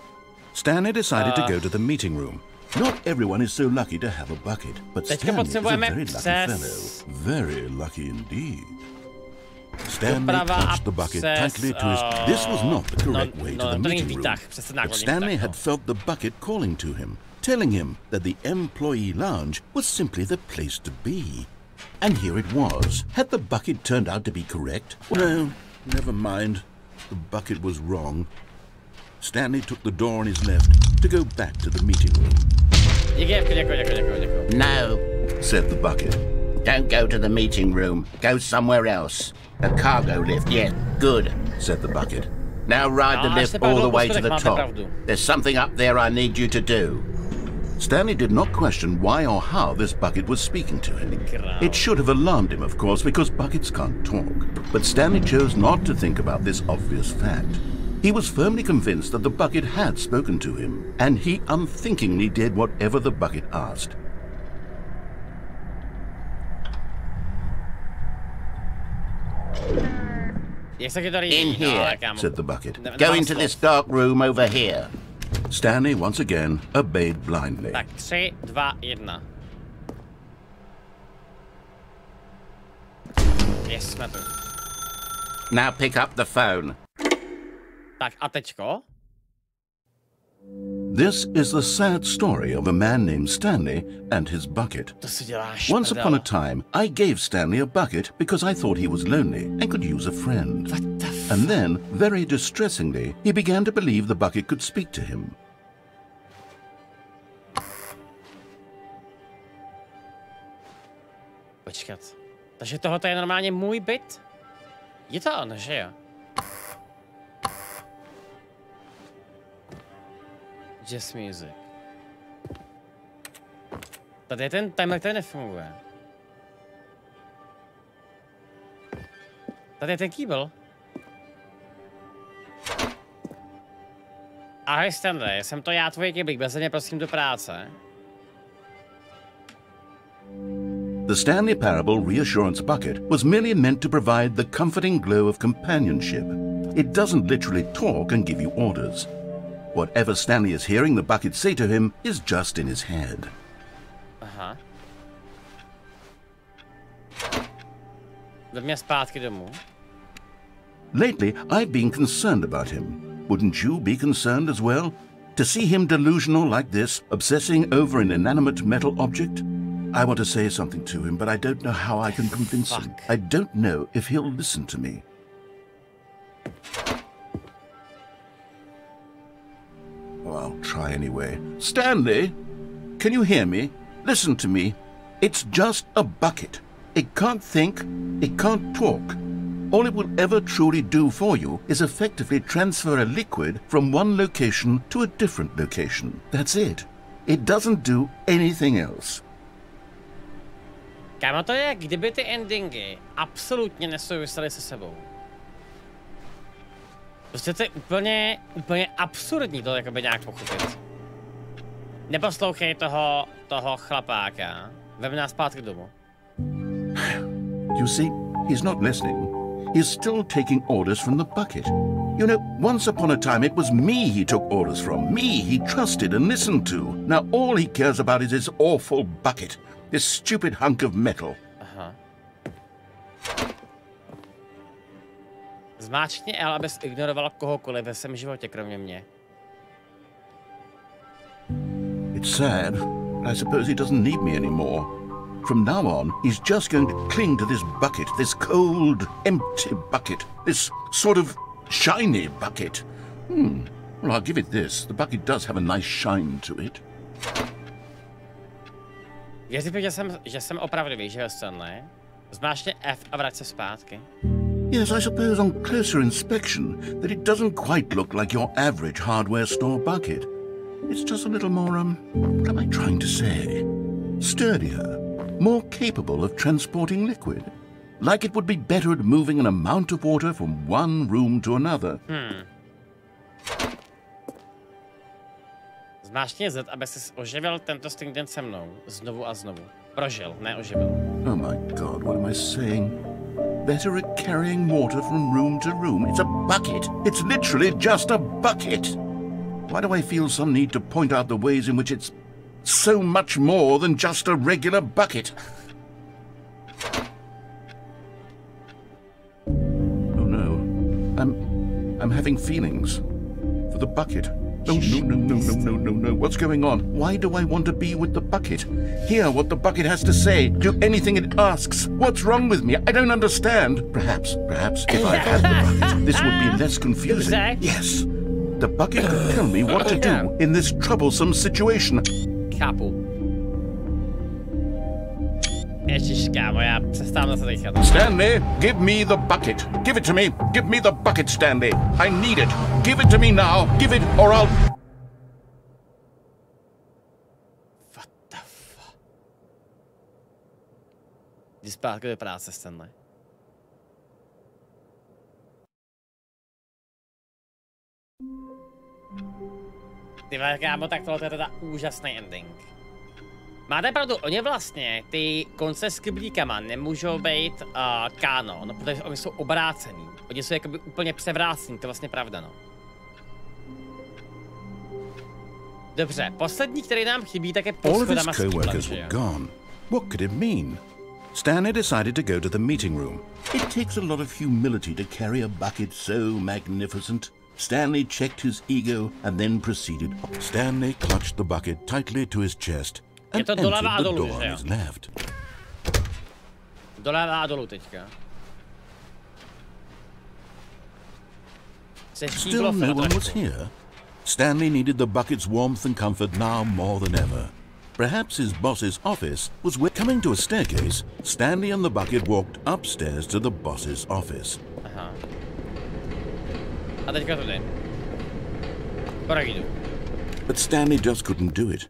Stanley decided to go to the meeting room. Not everyone is so lucky to have a bucket, but Stanley is a very lucky fellow. Very lucky indeed. Stanley clutched the bucket tightly to his... This was not the correct way to the meeting room, but Stanley had felt the bucket calling to him, telling him that the employee lounge was simply the place to be. And here it was. Had the bucket turned out to be correct? No, never mind. The bucket was wrong. Stanley took the door on his left to go back to the meeting room. No, said the bucket. Don't go to the meeting room. Go somewhere else. A cargo lift, yes, good, said the bucket. Now ride the lift all the way to the top. There's something up there I need you to do. Stanley did not question why or how this bucket was speaking to him. It should have alarmed him, of course, because buckets can't talk. But Stanley chose not to think about this obvious fact. He was firmly convinced that the bucket had spoken to him, and he unthinkingly did whatever the bucket asked. In here, said the bucket. Go into this dark room over here. Stanley once again obeyed blindly. Tak 3, 2, 1. Yes, jsme tu. Now pick up the phone. Tak a teďko? This is the sad story of a man named Stanley and his bucket. To si děláš, Once upon a time, I gave Stanley a bucket because I thought he was lonely and could use a friend. What the f... And then, very distressingly, he began to believe the bucket could speak to him. Počkat. Takže tohoto je normálně můj byt? Je to on, že jo? Jazz music. Tady je ten timer, který nefunguje. Tady je ten kýbl. Ahoj Stanley, jsem to já, tvůj kyblík, bez mě prosím do práce. The Stanley Parable reassurance bucket was merely meant to provide the comforting glow of companionship. It doesn't literally talk and give you orders. Whatever Stanley is hearing the bucket say to him is just in his head. Aha. Jdeme zpátky domů. Lately, I've been concerned about him. Wouldn't you be concerned as well? To see him delusional like this, obsessing over an inanimate metal object? I want to say something to him, but I don't know how I can convince him. I don't know if he'll listen to me. Oh, I'll try anyway. Stanley, can you hear me? Listen to me. It's just a bucket. It can't think, it can't talk. All it will ever truly do for you is effectively transfer a liquid from one location to a different location. That's it. It doesn't do anything else. Kámo, to je, kdyby ty endingy absolutně nesouvisely se sebou. Prostě to je úplně absurdní to jakoby nějak pochopit. Neposlouchej toho chlapáka. Vem nás zpátky domů. You see, he's not listening. He's still taking orders from the bucket. You know, once upon a time it was me he took orders from. Me he trusted and listened to. Now all he cares about is his awful bucket. This stupid hunk of metal. Aha. Zmáčkni L, abys ignoroval kohokoliv ve svém životě, kromě mě. It's sad, but I suppose he doesn't need me anymore. From now on, he's just going to cling to this bucket, this cold, empty bucket, this sort of shiny bucket. Well, I'll give it this. The bucket does have a nice shine to it. Věřím, že jsem opravdový, že jo, Stanley? Zmáčkni F a vrať se zpátky. Yes, I suppose on closer inspection that it doesn't quite look like your average hardware store bucket. It's just a little more, what am I trying to say? Sturdier, more capable of transporting liquid. Like it would be better at moving an amount of water from one room to another. Zmáčkni Z, aby si oživil tento stream den se mnou. Znovu a znovu. Prožil, ne oživil. Oh my God, what am I saying? Better at carrying water from room to room. It's a bucket. It's literally just a bucket. Why do I feel some need to point out the ways in which it's so much more than just a regular bucket? Oh no. I'm having feelings for the bucket. Oh, no. What's going on? Why do I want to be with the bucket? Hear what the bucket has to say. Do anything it asks. What's wrong with me? I don't understand. Perhaps if I had the bucket, this would be less confusing. Yes. The bucket could tell me what to do in this troublesome situation. Chápu. Ježiš, kámo, já přestávám se dechat. Stanley, give me the bucket. Give it to me. Give me the bucket, Stanley. I need it. Give it to me now. Give it or I'll... What the fuck? Jdi zpátky do práce, Stanley. Ty kámo, tak tohle je teda úžasný ending. Máte pravdu, oni vlastně, ty konce s kyblíkama nemůžou být kanon, no, protože oni jsou obrácený. Oni jsou jakoby úplně převrácený, to je vlastně pravda, no. Dobře, poslední, který nám chybí, tak je All of his poschodama s co-workers kýblem, were že jo? gone. What could it mean? Stanley decided to go to the meeting room. It takes a lot of humility to carry a bucket so magnificent. Stanley checked his ego and then proceeded up. Stanley clutched the bucket tightly to his chest and Je to entered doleva a the dolů, door že on jo? his left. Doleva a dolů teďka. Still no one was here. Stanley needed the bucket's warmth and comfort now more than ever. Perhaps his boss's office was where... Coming to a staircase, Stanley and the bucket walked upstairs to the boss's office. Aha. A teďka tudy. Korak jdu. But Stanley just couldn't do it.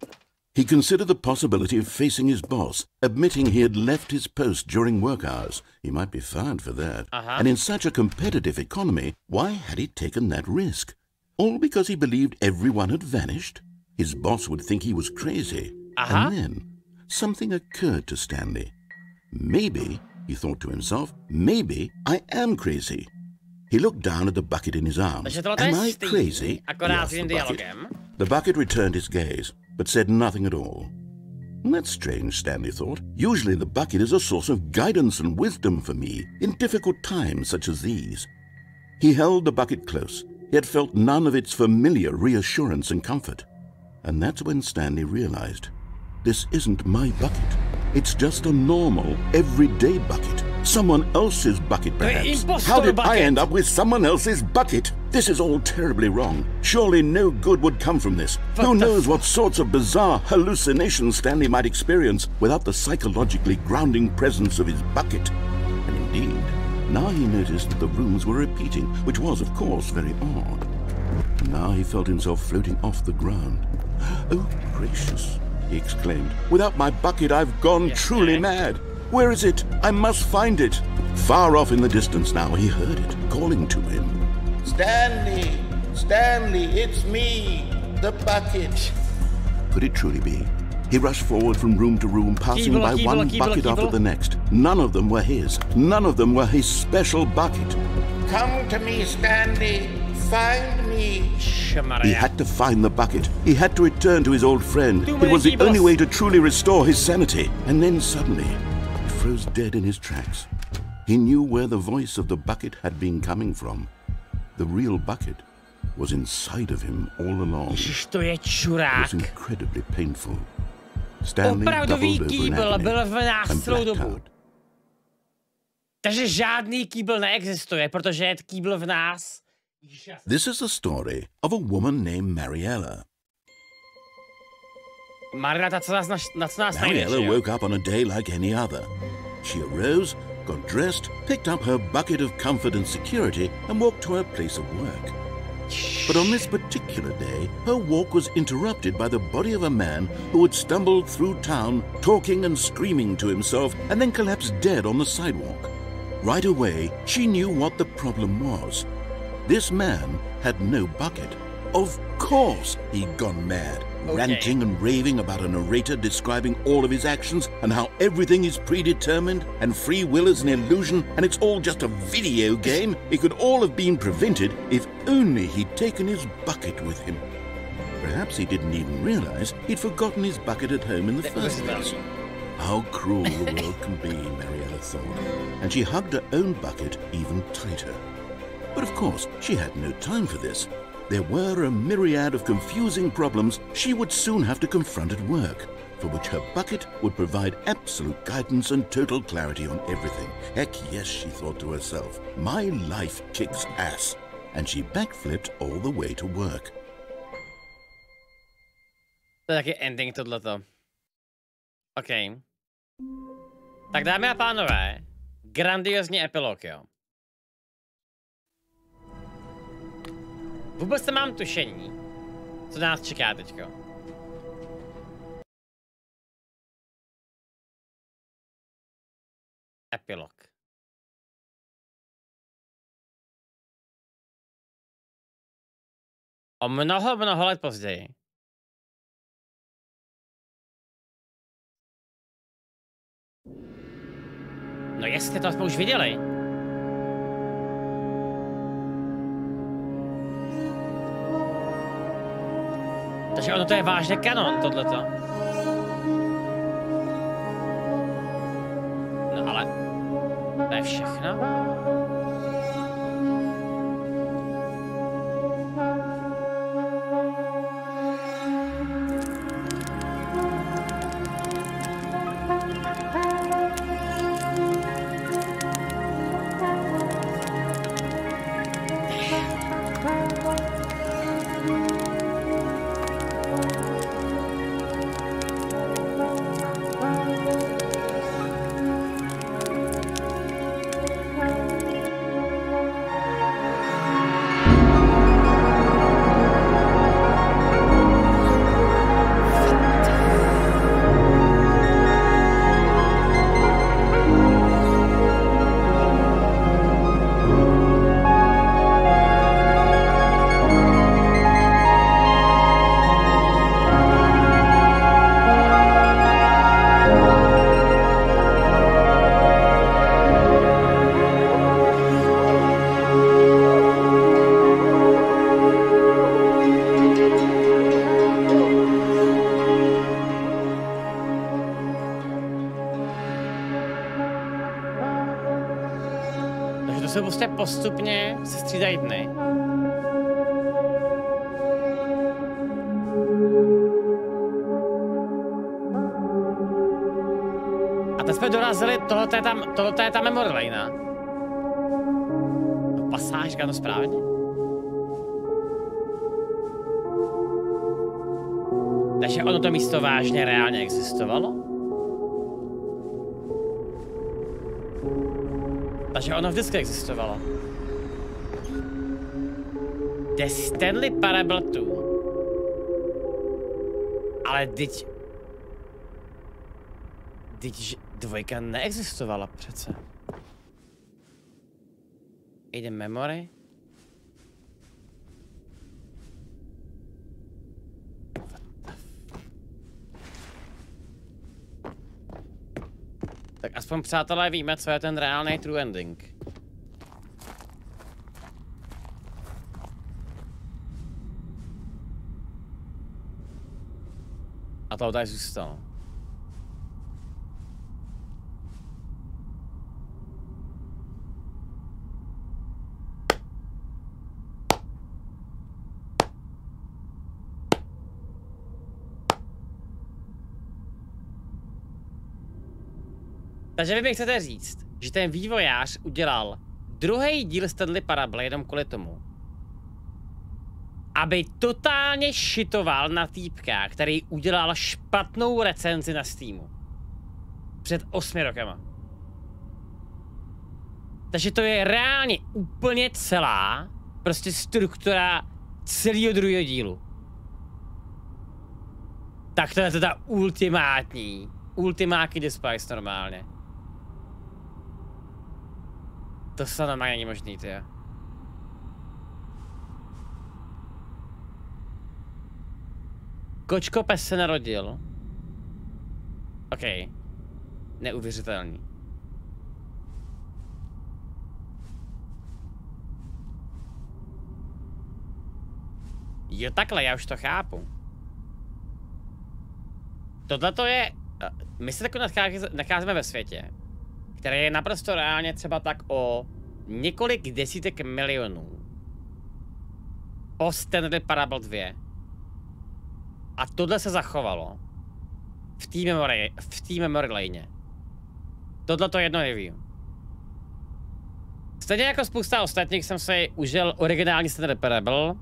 He considered the possibility of facing his boss, admitting he had left his post during work hours. He might be fired for that. And in such a competitive economy, why had he taken that risk? All because he believed everyone had vanished? His boss would think he was crazy. And then, something occurred to Stanley. Maybe, he thought to himself, maybe I am crazy. He looked down at the bucket in his arms. Am I crazy? He asked the bucket. The bucket returned his gaze, but said nothing at all. That's strange, Stanley thought. Usually the bucket is a source of guidance and wisdom for me in difficult times such as these. He held the bucket close, yet felt none of its familiar reassurance and comfort. And that's when Stanley realized, this isn't my bucket. It's just a normal, everyday bucket. Someone else's bucket, perhaps. How did I end up with someone else's bucket? This is all terribly wrong. Surely no good would come from this. Who knows what sorts of bizarre hallucinations Stanley might experience without the psychologically grounding presence of his bucket. And indeed, now he noticed that the rooms were repeating, which was, of course, very odd. And now he felt himself floating off the ground. Oh, gracious, he exclaimed. Without my bucket, I've gone truly mad. Where is it? I must find it. Far off in the distance now, he heard it, calling to him. Stanley! Stanley, it's me! The bucket! Could it truly be? He rushed forward from room to room, passing by one bucket after the next. None of them were his. None of them were his special bucket. Come to me, Stanley! Find me! He had to find the bucket. He had to return to his old friend. It was the only way to truly restore his sanity. And then suddenly, he froze dead in his tracks. He knew where the voice of the bucket had been coming from. The real bucket was inside of him all along. It was incredibly painful. Stanley doubled over in agony and blacked out. Takže žádný kýbl neexistuje, protože je kýbl v nás. This is the story of a woman named Mariella. Mariella woke up on a day like any other. She arose, got dressed, picked up her bucket of comfort and security, and walked to her place of work. But on this particular day, her walk was interrupted by the body of a man who had stumbled through town, talking and screaming to himself, and then collapsed dead on the sidewalk. Right away, she knew what the problem was. This man had no bucket. Of course he'd gone mad, ranting and raving about a narrator describing all of his actions and how everything is predetermined and free will is an illusion and it's all just a video game. It could all have been prevented if only he'd taken his bucket with him. Perhaps he didn't even realize he'd forgotten his bucket at home in the first place. How cruel the world can be, Mariella thought, and she hugged her own bucket even tighter. But of course, she had no time for this. There were a myriad of confusing problems she would soon have to confront at work, for which her bucket would provide absolute guidance and total clarity on everything. Heck yes, she thought to herself, my life kicks ass. And she backflipped all the way to work. To je taky ending tohleto. OK. Tak dámy a pánové, grandiozní epilog, jo. Vůbec nemám tušení, co nás čeká teďko. Epilog. O mnoho let později. No jestli to jsme už viděli. Takže ono to je vážně kanon, tohleto. No ale... To je všechno? Postupně se střídají dny. A teď jsme dorazili, tohle je ta memory lane. Pasáž, říkám to správně? Takže ono to místo vážně reálně existovalo? Takže ono vždycky existovalo. The Stanley Parable 2. Ale teď dvojka neexistovala přece. Jde memory. Tak aspoň přátelé víme, co je ten reálný true ending. A to tady zůstalo. Takže vy mi chcete říct, že ten vývojář udělal druhý díl Stanley Parable jenom kvůli tomu, aby totálně šitoval na týpka, který udělal špatnou recenzi na Steamu. Před 8 rokama. Takže to je reálně úplně celá prostě struktura celého druhého dílu. Tak to je teda ultimátní dispozici normálně. To se normálně není možný, ty. Kočko pes se narodil. OK. Neuvěřitelný. Jo, takhle, já už to chápu. Tohle to je... My se takhle nacházíme ve světě, který je naprosto reálně třeba tak o několik desítek milionů po Stanley Parable 2. A tohle se zachovalo v té memory lane. Tohle to jedno review. Stejně jako spousta ostatních jsem si užil originální Stanley Parable.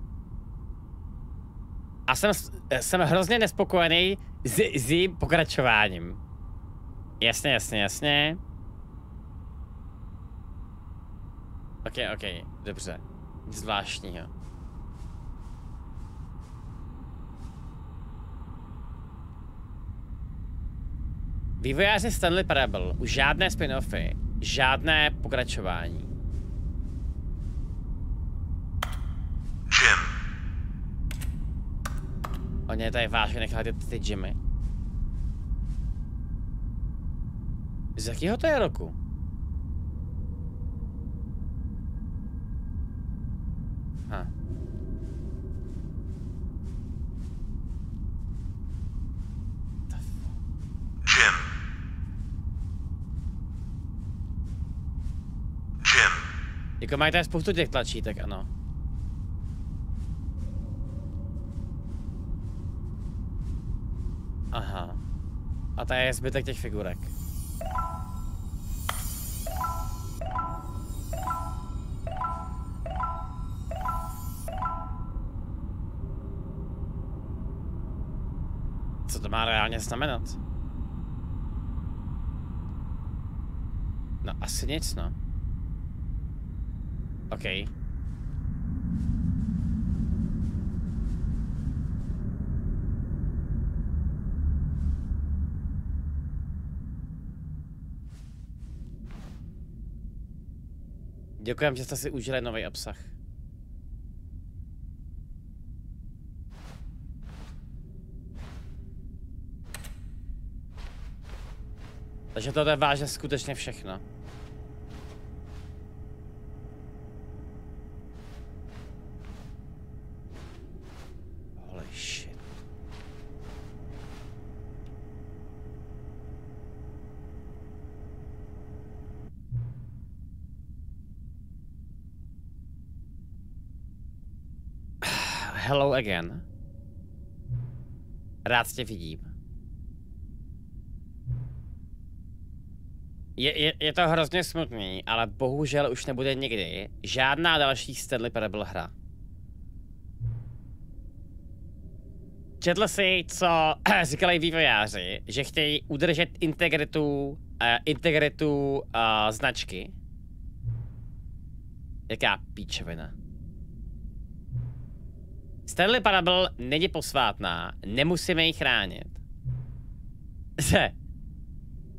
A jsem hrozně nespokojený s jejím pokračováním. Jasně. OK, dobře. Nic zvláštního. Vývojáři Stanley Parable už žádné spin-offy, žádné pokračování. Jim. Oni tady vážně nechali ty Jimmy. Z jakého to je roku? Jako mají tady spoustu těch tlačítek, ano. Aha. A tady je zbytek těch figurek. Co to má reálně znamenat? No, asi nic, no. OK. Děkujem, že jste si užili nový obsah. Takže to je vážně skutečně všechno. Holy shit. Hello again. Rád tě vidím. Je to hrozně smutný, ale bohužel už nebude nikdy žádná další Stanley Parable hra. Četl jsi, co říkali vývojáři, že chtějí udržet integritu značky? Jaká píčovina. Stanley Parable není posvátná, nemusíme ji chránit.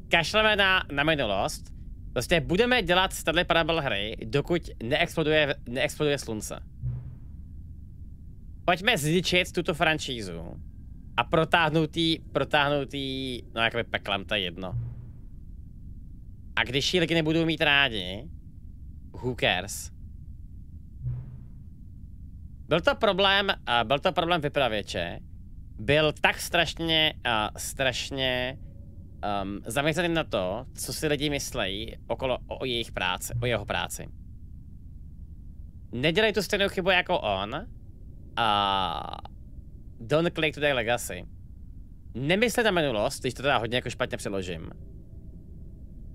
Kašleme na minulost. Prostě budeme dělat Stanley Parable hry, dokud neexploduje slunce. Pojďme zničit tuto franšízu a protáhnout jí, no jakoby peklem, to je jedno. A když ji lidi nebudou mít rádi, who cares? Byl to problém vypravěče. Byl tak strašně zaměřený na to, co si lidi myslejí o jejich práci, o jeho práci. Nedělej tu stejnou chybu jako on. Don't click to their legacy. Nemysli na minulost, když to teda hodně jako špatně přeložím.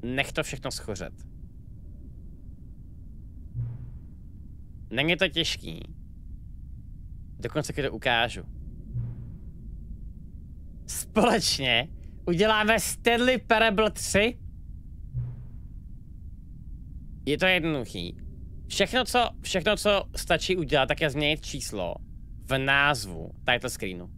Nech to všechno schořet. Není to těžký. Dokonce když to ukážu. Společně uděláme Stanley Parable 3. Je to jednoduchý. Všechno, co stačí udělat, tak je změnit číslo v názvu title screenu.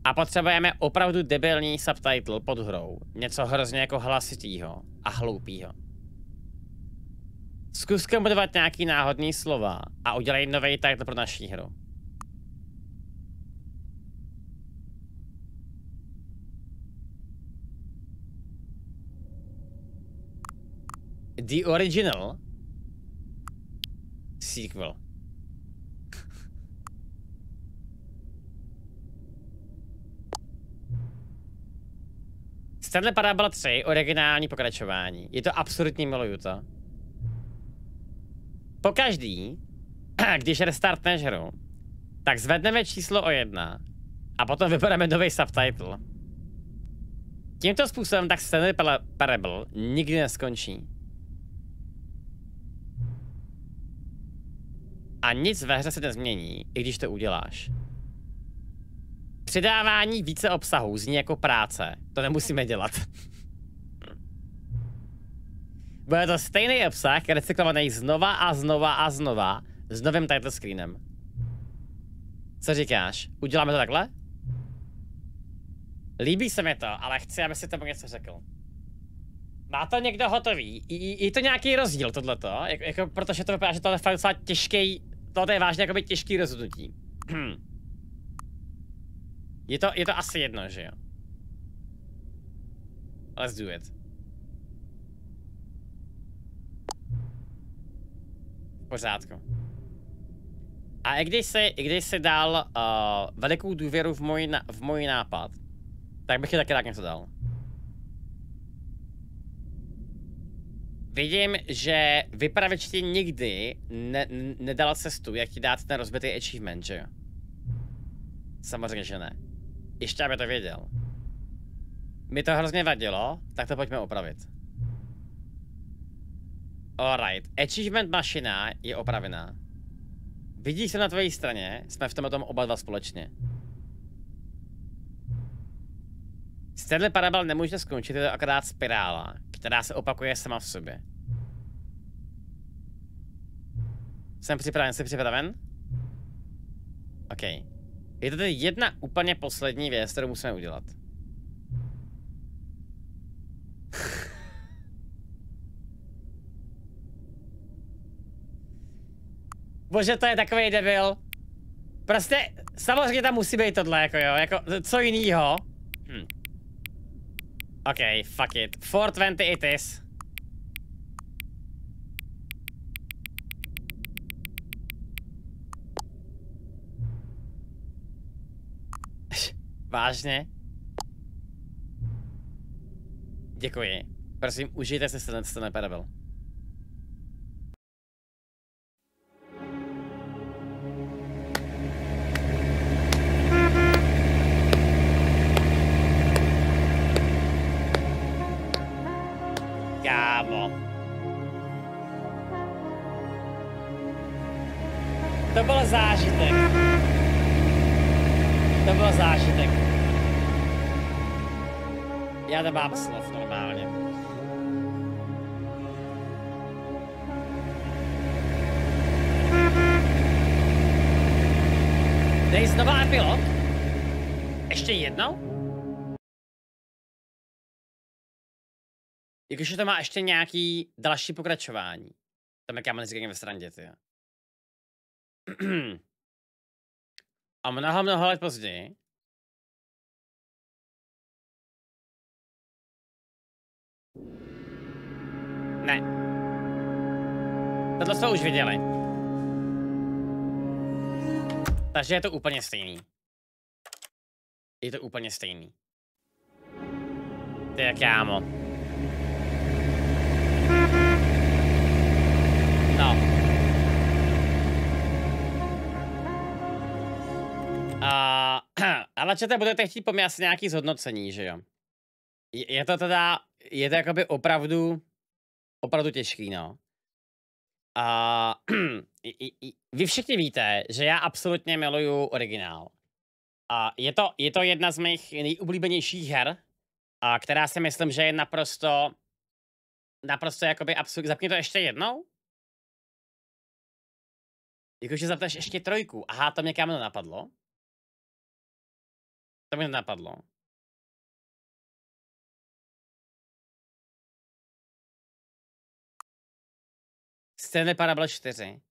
A potřebujeme opravdu debilní subtitle pod hrou. Něco hrozně jako hlasitýho a hloupýho. Zkus kombinovat nějaký náhodný slova a udělej nový title pro naší hru. The original sequel. Stanley Parable 3, originální pokračování. Je to absurdní, miluju to. Pokaždý, když restartneš hru, tak zvedneme číslo o 1 a potom vybereme nový subtitle. Tímto způsobem tak Stanley Parable nikdy neskončí. A nic ve hře se nezmění, i když to uděláš. Přidávání více obsahu zní jako práce. To nemusíme dělat. Bude to stejný obsah, recyklovaný znova a znova a znova s novým title screenem. Co říkáš? Uděláme to takhle? Líbí se mi to, ale chci, aby si tomu něco řekl. Má to někdo hotový? Je to nějaký rozdíl tohleto? Protože to vypadá, že to je fakt docela těžký. Tohle je vážně jakoby těžký rozhodnutí. Je to asi jedno, že jo? Let's do it. V pořádku. A i když jsi dal velikou důvěru v můj nápad, tak bych ti taky tak něco dal. Vidím, že vypravěč ti nikdy nedal cestu, jak ti dát ten rozbitý achievement, že jo? Samozřejmě, že ne. Ještě aby to věděl. Mi to hrozně vadilo, tak to pojďme opravit. Alright, achievement mašina je opravená. Vidíš se na tvojí straně, jsme v tom oba dva společně. Stanley Parable nemůže skončit, je to akorát spirála, která se opakuje sama v sobě. Jsem připraven, jsi připraven? OK. Je to tedy jedna úplně poslední věc, kterou musíme udělat. Bože, to je takovej debil. Prostě, samozřejmě tam musí být tohle, jako jo, jako, co jinýho. OK, fuck it. 420 it is. Vážně? Děkuji. Prosím, užijte si Stanley Parable. Kámo. To byl zážitek. To byl zážitek. Já nemám slov normálně. Dej znova epilog? Ještě jednou? Jakože to má ještě nějaký další pokračování. Tam je kámen říkají ve srandě, ty. A mnoho let později. Ne. Tohle jsme už viděli. Takže je to úplně stejný. Je to úplně stejný. Ty jak kámo. No. Ale čete, budete chtít po mně asi nějaký zhodnocení, že jo? Je to teda, je to jakoby opravdu těžký, no. Vy všichni víte, že já absolutně miluju originál. Je to jedna z mých nejoblíbenějších her, která si myslím, že je naprosto jakoby absolutně. Zapni to ještě jednou. Jakože zapneš ještě trojku. Aha, to mě kam napadlo. To mě napadlo. Stanley Parable 4.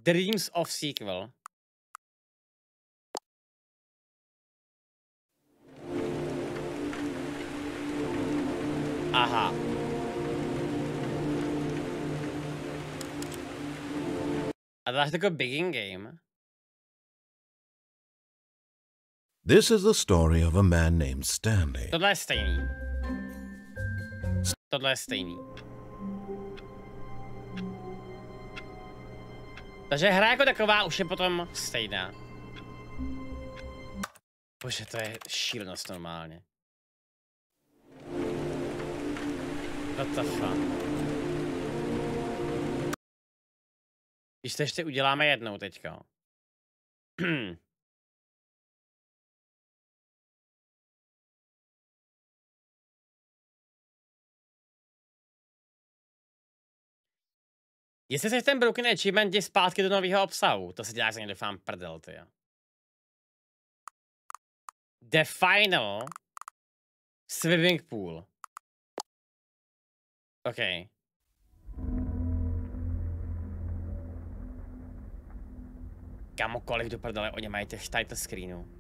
Dreams of Sequel. Aha. A dáš takový Begin Game. This is the story of a man named Stanley. Tohle je stejný. Tohle je stejný. Takže hra jako taková už je potom stejná. Bože, to je šílenost normálně. What the fuck? Když to ještě uděláme jednou teďka. Jestli se ten broken achievement jde zpátky do nového obsahu, to se dělá, že doufám prdel, ty jo. The final swimming pool. OK. Kamo, kolik do prdele oni mají těch title screenů.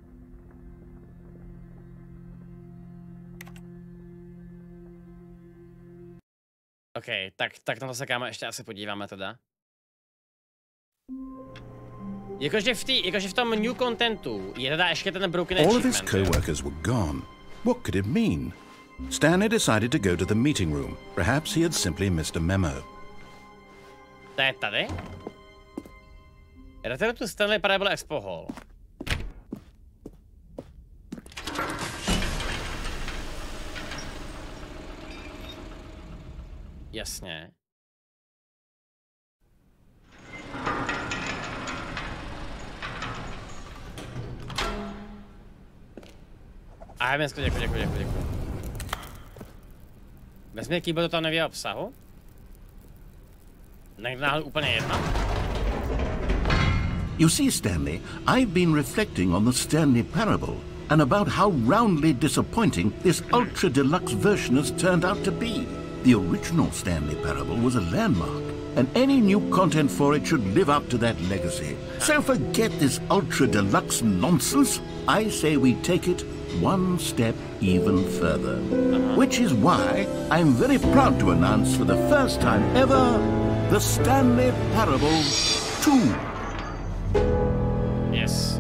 OK, tak na to se kámo ještě asi podíváme teda. Jakože v tom new contentu je teda ještě ten broken achievement. All of his co-workers were gone. What could it mean? Stanley decided to go to the meeting room. Perhaps he had simply missed a memo. To je tady? Return to Stanley Parable Expo Hall. Jasně. A děkuji. Vezmi keyboard do toho nového obsahu. Někde náhle úplně jedna. You see, Stanley, I've been reflecting on the Stanley Parable and about how roundly disappointing this ultra deluxe version has turned out to be. The original Stanley Parable was a landmark, and any new content for it should live up to that legacy. So forget this ultra deluxe nonsense. I say we take it one step even further. Which is why I'm very proud to announce for the first time ever, the Stanley Parable 2. Yes.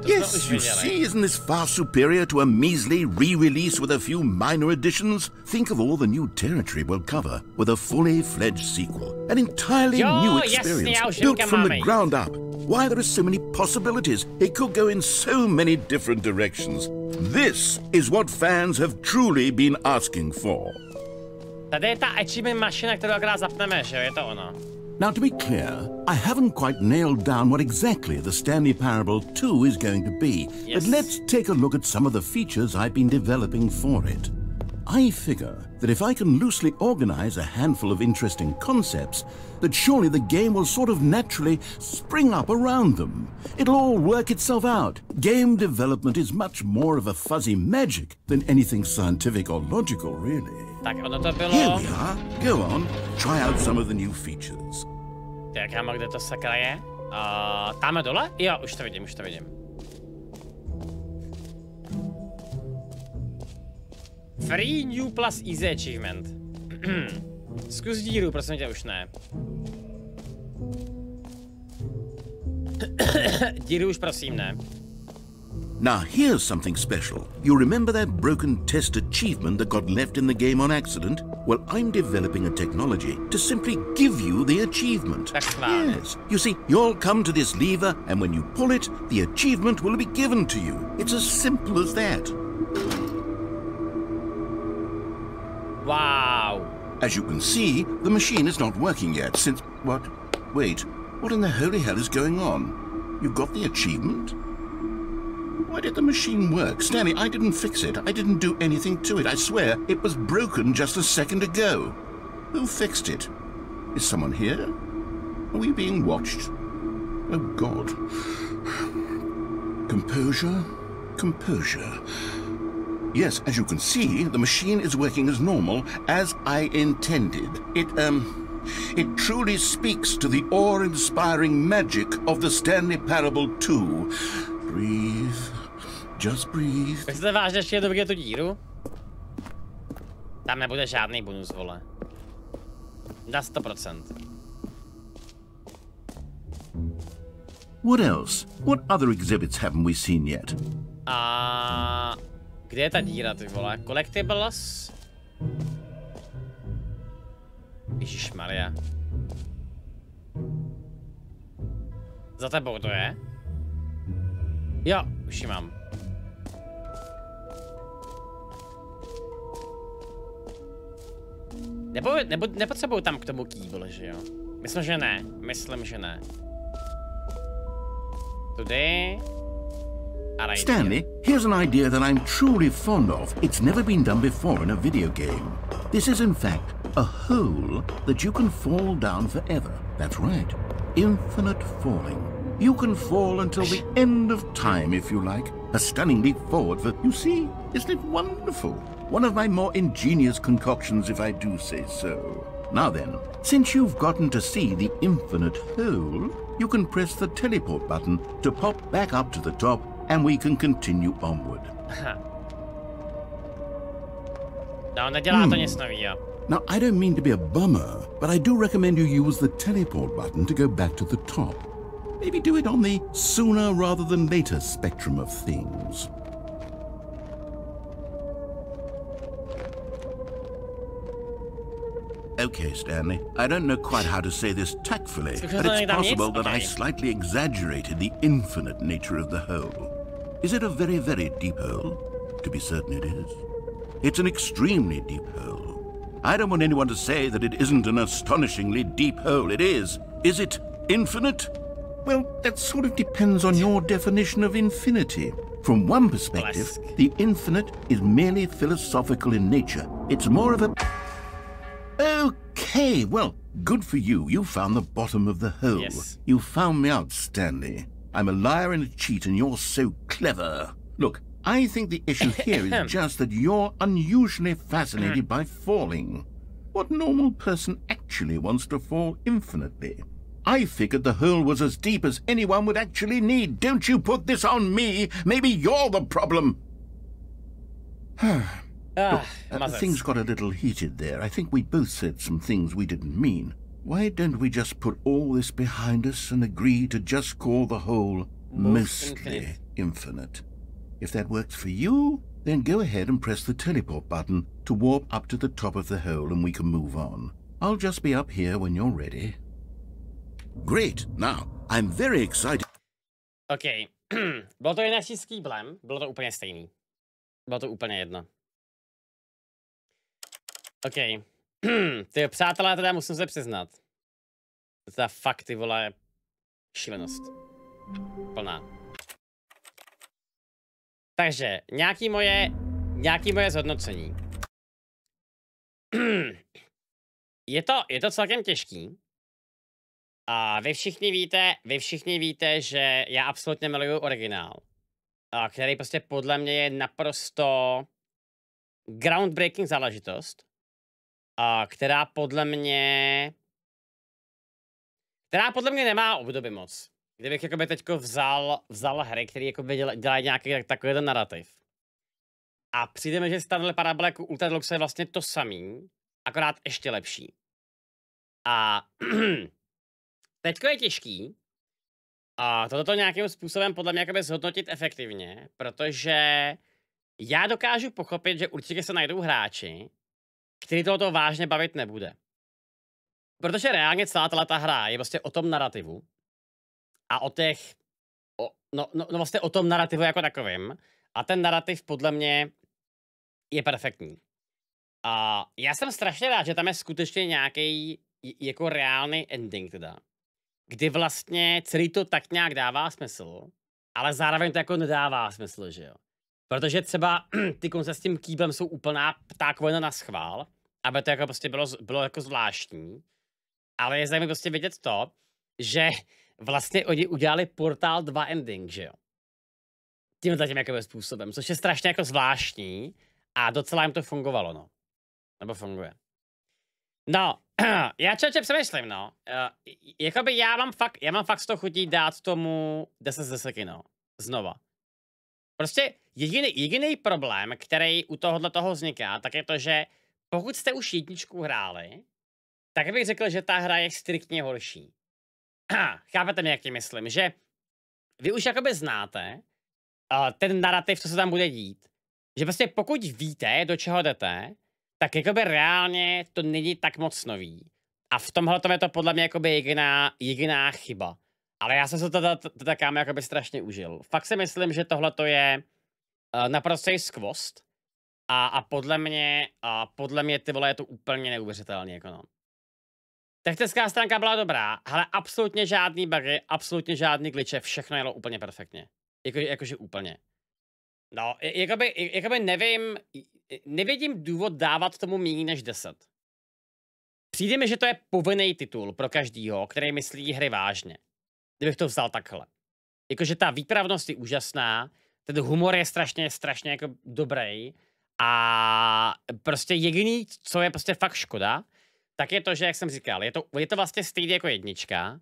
Yes, you see, isn't this far superior to a measly re-release with a few minor additions? Think of all the new territory we'll cover with a fully fledged sequel. An entirely new experience, built from the ground up. Why, there are so many possibilities. It could go in so many different directions. This is what fans have truly been asking for. Tady je ta achievement mašina, kterou akorát zapneme, že jo? Je to ono. Now, to be clear, I haven't quite nailed down what exactly the Stanley Parable 2 is going to be, but let's take a look at some of the features I've been developing for it. I figure that if I can loosely organize a handful of interesting concepts, that surely the game will sort of naturally spring up around them. It'll all work itself out. Game development is much more of a fuzzy magic than anything scientific or logical, really. Tak ono to bylo... Here we are. Go on, try out some of the new features. Tak já mám, kde to sakra je? Tamhle dole? Jo, už to vidím. Free New Plus Easy Achievement. Zkus díru, prosím tě, už ne. Díru už prosím ne. Now here's something special. You remember that broken test achievement that got left in the game on accident? Well, I'm developing a technology to simply give you the achievement. Yes. You see, you'll come to this lever, and when you pull it, the achievement will be given to you. It's as simple as that. Wow. As you can see, the machine is not working yet since... What? Wait, what in the holy hell is going on? You got the achievement? Why did the machine work? Stanley, I didn't fix it. I didn't do anything to it. I swear, it was broken just a second ago. Who fixed it? Is someone here? Are we being watched? Oh, God. Composure. Yes, as you can see, the machine is working as normal, as I intended. It truly speaks to the awe-inspiring magic of the Stanley Parable 2. Breathe. Just breathe. Myslíte vážně, že je dobrý tu díru? Tam nebude žádný bonus, vole. Na 100%. What else? What other exhibits haven't we seen yet? Kde je ta díra, ty vole? Collectibles? Ježišmarja. Za tebou to je? Jo, už ji mám. Nepotřebuju tam k tomu kýbl, že jo? Myslím, že ne. Tudy. Stanley, here's an idea that I'm truly fond of. It's never been done before in a video game. This is in fact a hole that you can fall down forever. That's right. Infinite falling. You can fall until the end of time if you like. A stunning leap forward for... You see? Isn't it wonderful? One of my more ingenious concoctions, if I do say so. Now then, since you've gotten to see the infinite hole, you can press the teleport button to pop back up to the top, and we can continue onward. Now, I don't mean to be a bummer, but I do recommend you use the teleport button to go back to the top. Maybe do it on the sooner rather than later spectrum of things. Okay, Stanley. I don't know quite how to say this tactfully, but it's possible that I slightly exaggerated the infinite nature of the hole. Is it a very, very deep hole? To be certain it is. It's an extremely deep hole. I don't want anyone to say that it isn't an astonishingly deep hole. It is. Is it infinite? Well, that sort of depends on your definition of infinity. From one perspective, the infinite is merely philosophical in nature. It's more of a... Okay, well, good for you. You found the bottom of the hole. Yes. You found me out, Stanley. I'm a liar and a cheat, and you're so clever. Look, I think the issue here is just that you're unusually fascinated by falling. What normal person actually wants to fall infinitely? I figured the hole was as deep as anyone would actually need. Don't you put this on me. Maybe you're the problem. Look, things got a little heated there. I think we both said some things we didn't mean. Why don't we just put all this behind us and agree to just call the hole mostly infinite? If that works for you, then go ahead and press the teleport button to warp up to the top of the hole and we can move on. I'll just be up here when you're ready. Great. Now, I'm very excited. OK. Bylo to jinak s kýblem, bylo to úplně stejný. Bylo to úplně jedno. OK. Ty přátelé, teda musím se přiznat. To teda fakt, ty vole, šílenost. Plná. Takže, nějaký moje zhodnocení. Je to celkem těžký. A vy všichni víte, že já absolutně miluju originál. Který prostě podle mě je naprosto groundbreaking záležitost. Která podle mě nemá obdoby moc. Kdybych jakoby teďko vzal hry, které jakoby dělají nějaký takový narrativ. A přijde mi, že Stanley Parable jako Ultra Deluxe je vlastně to samý, akorát ještě lepší. A teďko je těžký a toto nějakým způsobem podle mě jakoby zhodnotit efektivně, protože já dokážu pochopit, že určitě se najdou hráči, který tohoto vážně bavit nebude. Protože reálně celá ta hra je vlastně o tom narrativu a vlastně o tom narrativu jako takovým. A ten narrativ podle mě je perfektní. A já jsem strašně rád, že tam je skutečně nějaký jako reálný ending teda. Kdy vlastně celý to tak nějak dává smysl, ale zároveň to jako nedává smysl, že jo. Protože třeba ty konce s tím kýblem jsou úplná ptákovina na schvál, aby to jako prostě bylo jako zvláštní. Ale je zajímavé prostě vidět to, že vlastně oni udělali Portal 2 ending, že jo. Tímhle tím jakoby způsobem, což je strašně jako zvláštní a docela jim to fungovalo, no. Nebo funguje. No, já člověče přemýšlím, no. Jakoby já mám fakt z toho chutí dát tomu 10 z 10, no. Znova. Prostě jediný problém, který u toho vzniká, tak je to, že pokud jste už jedničku hráli, tak bych řekl, že ta hra je striktně horší. Chápete mě, jak tím myslím, že vy už jakoby znáte ten narrativ, co se tam bude dít. Že prostě pokud víte, do čeho jdete, tak jakoby reálně to není tak moc nový. A v tomhle je to podle mě jakoby jediná chyba. Ale já jsem se to kámo jakoby strašně užil. Fakt si myslím, že tohle je naprostý skvost. A podle mě ty vole je to úplně neuvěřitelný, jako no. Technická stránka byla dobrá, ale absolutně žádný bugy, absolutně žádný glitche, všechno jelo úplně perfektně. Jakože úplně. No, jakoby nevidím důvod dávat tomu méně než 10. Přijde mi, že to je povinný titul pro každýho, který myslí hry vážně. Kdybych to vzal takhle. Jakože ta výpravnost je úžasná, ten humor je strašně jako dobrý a prostě jediný, co je prostě fakt škoda, tak je to, že, jak jsem říkal, je to vlastně stejně jako jednička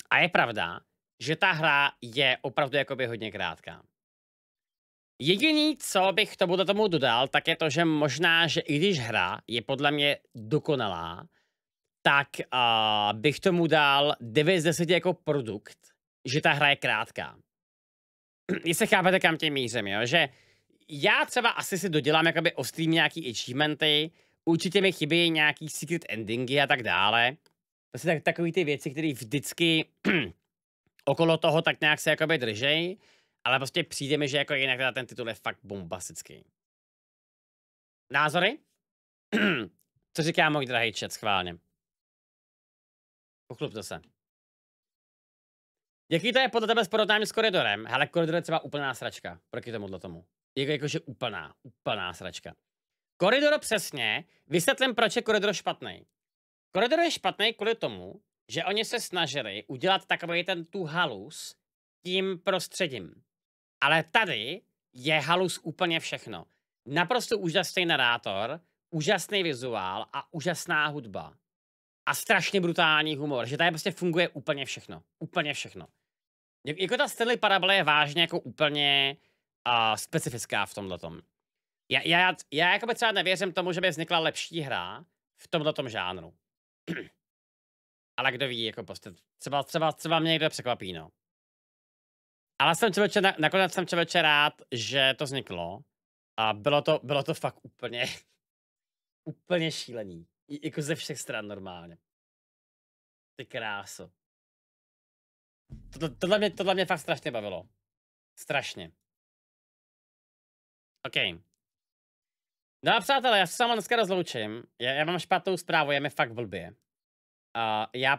a je pravda, že ta hra je opravdu jakoby hodně krátká. Jediný, co bych tomu dodal, tak je to, že možná, že i když hra je podle mě dokonalá, tak bych tomu dal 9 z 10 jako produkt, že ta hra je krátká. Jestli chápete, kam tím mířím, jo? Že já třeba asi si dodělám jakoby o stream nějaký achievementy, určitě mi chybí nějaký secret endingy a tak dále. Prostě takový ty věci, které vždycky okolo toho tak nějak se jakoby držej, ale prostě přijde mi, že jako jinak teda ten titul je fakt bombastický. Názory? Co říká můj drahý chat, schválně. Pochlupte se. Jaký to je podle tebe s porovnáním s koridorem? Hele, koridor je třeba úplná sračka. Proti tomuhle tomu. Jakože úplná sračka. Koridor přesně, vysvětlím, proč je koridor špatný. Koridor je špatný kvůli tomu, že oni se snažili udělat takový tu halus tím prostředím. Ale tady je halus úplně všechno. Naprosto úžasný narátor, úžasný vizuál a úžasná hudba. A strašně brutální humor, že tady prostě funguje úplně všechno. Úplně všechno. Jako ta Stanley Parable je vážně jako úplně specifická v tomhletom. Já jakoby třeba nevěřím tomu, že by vznikla lepší hra v tomhletom žánru. Ale kdo ví, jako prostě třeba mě někdo překvapí, no. Ale jsem člověče, nakonec jsem člověče rád, že to vzniklo. A bylo to fakt úplně šílený. Jako ze všech stran normálně. Ty kráso. Tohle mě fakt strašně bavilo. Strašně. OK. No a přátelé, já se s váma dneska rozloučím. Já mám špatnou zprávu, je mi fakt blbě. Já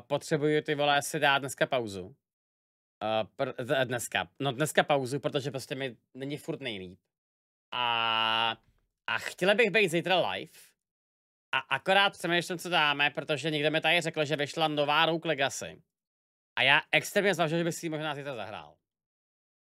potřebuju ty vole si dát dneska pauzu. Dneska pauzu, protože prostě mi není furt nejlíp. A chtěla bych být zítra live. A akorát přemýšlím, co dáme, protože někdo mi tady řekl, že vyšla nová Rogue Legacy. A já extrémně zvažuji, že bych si ji možná zítra zahrál.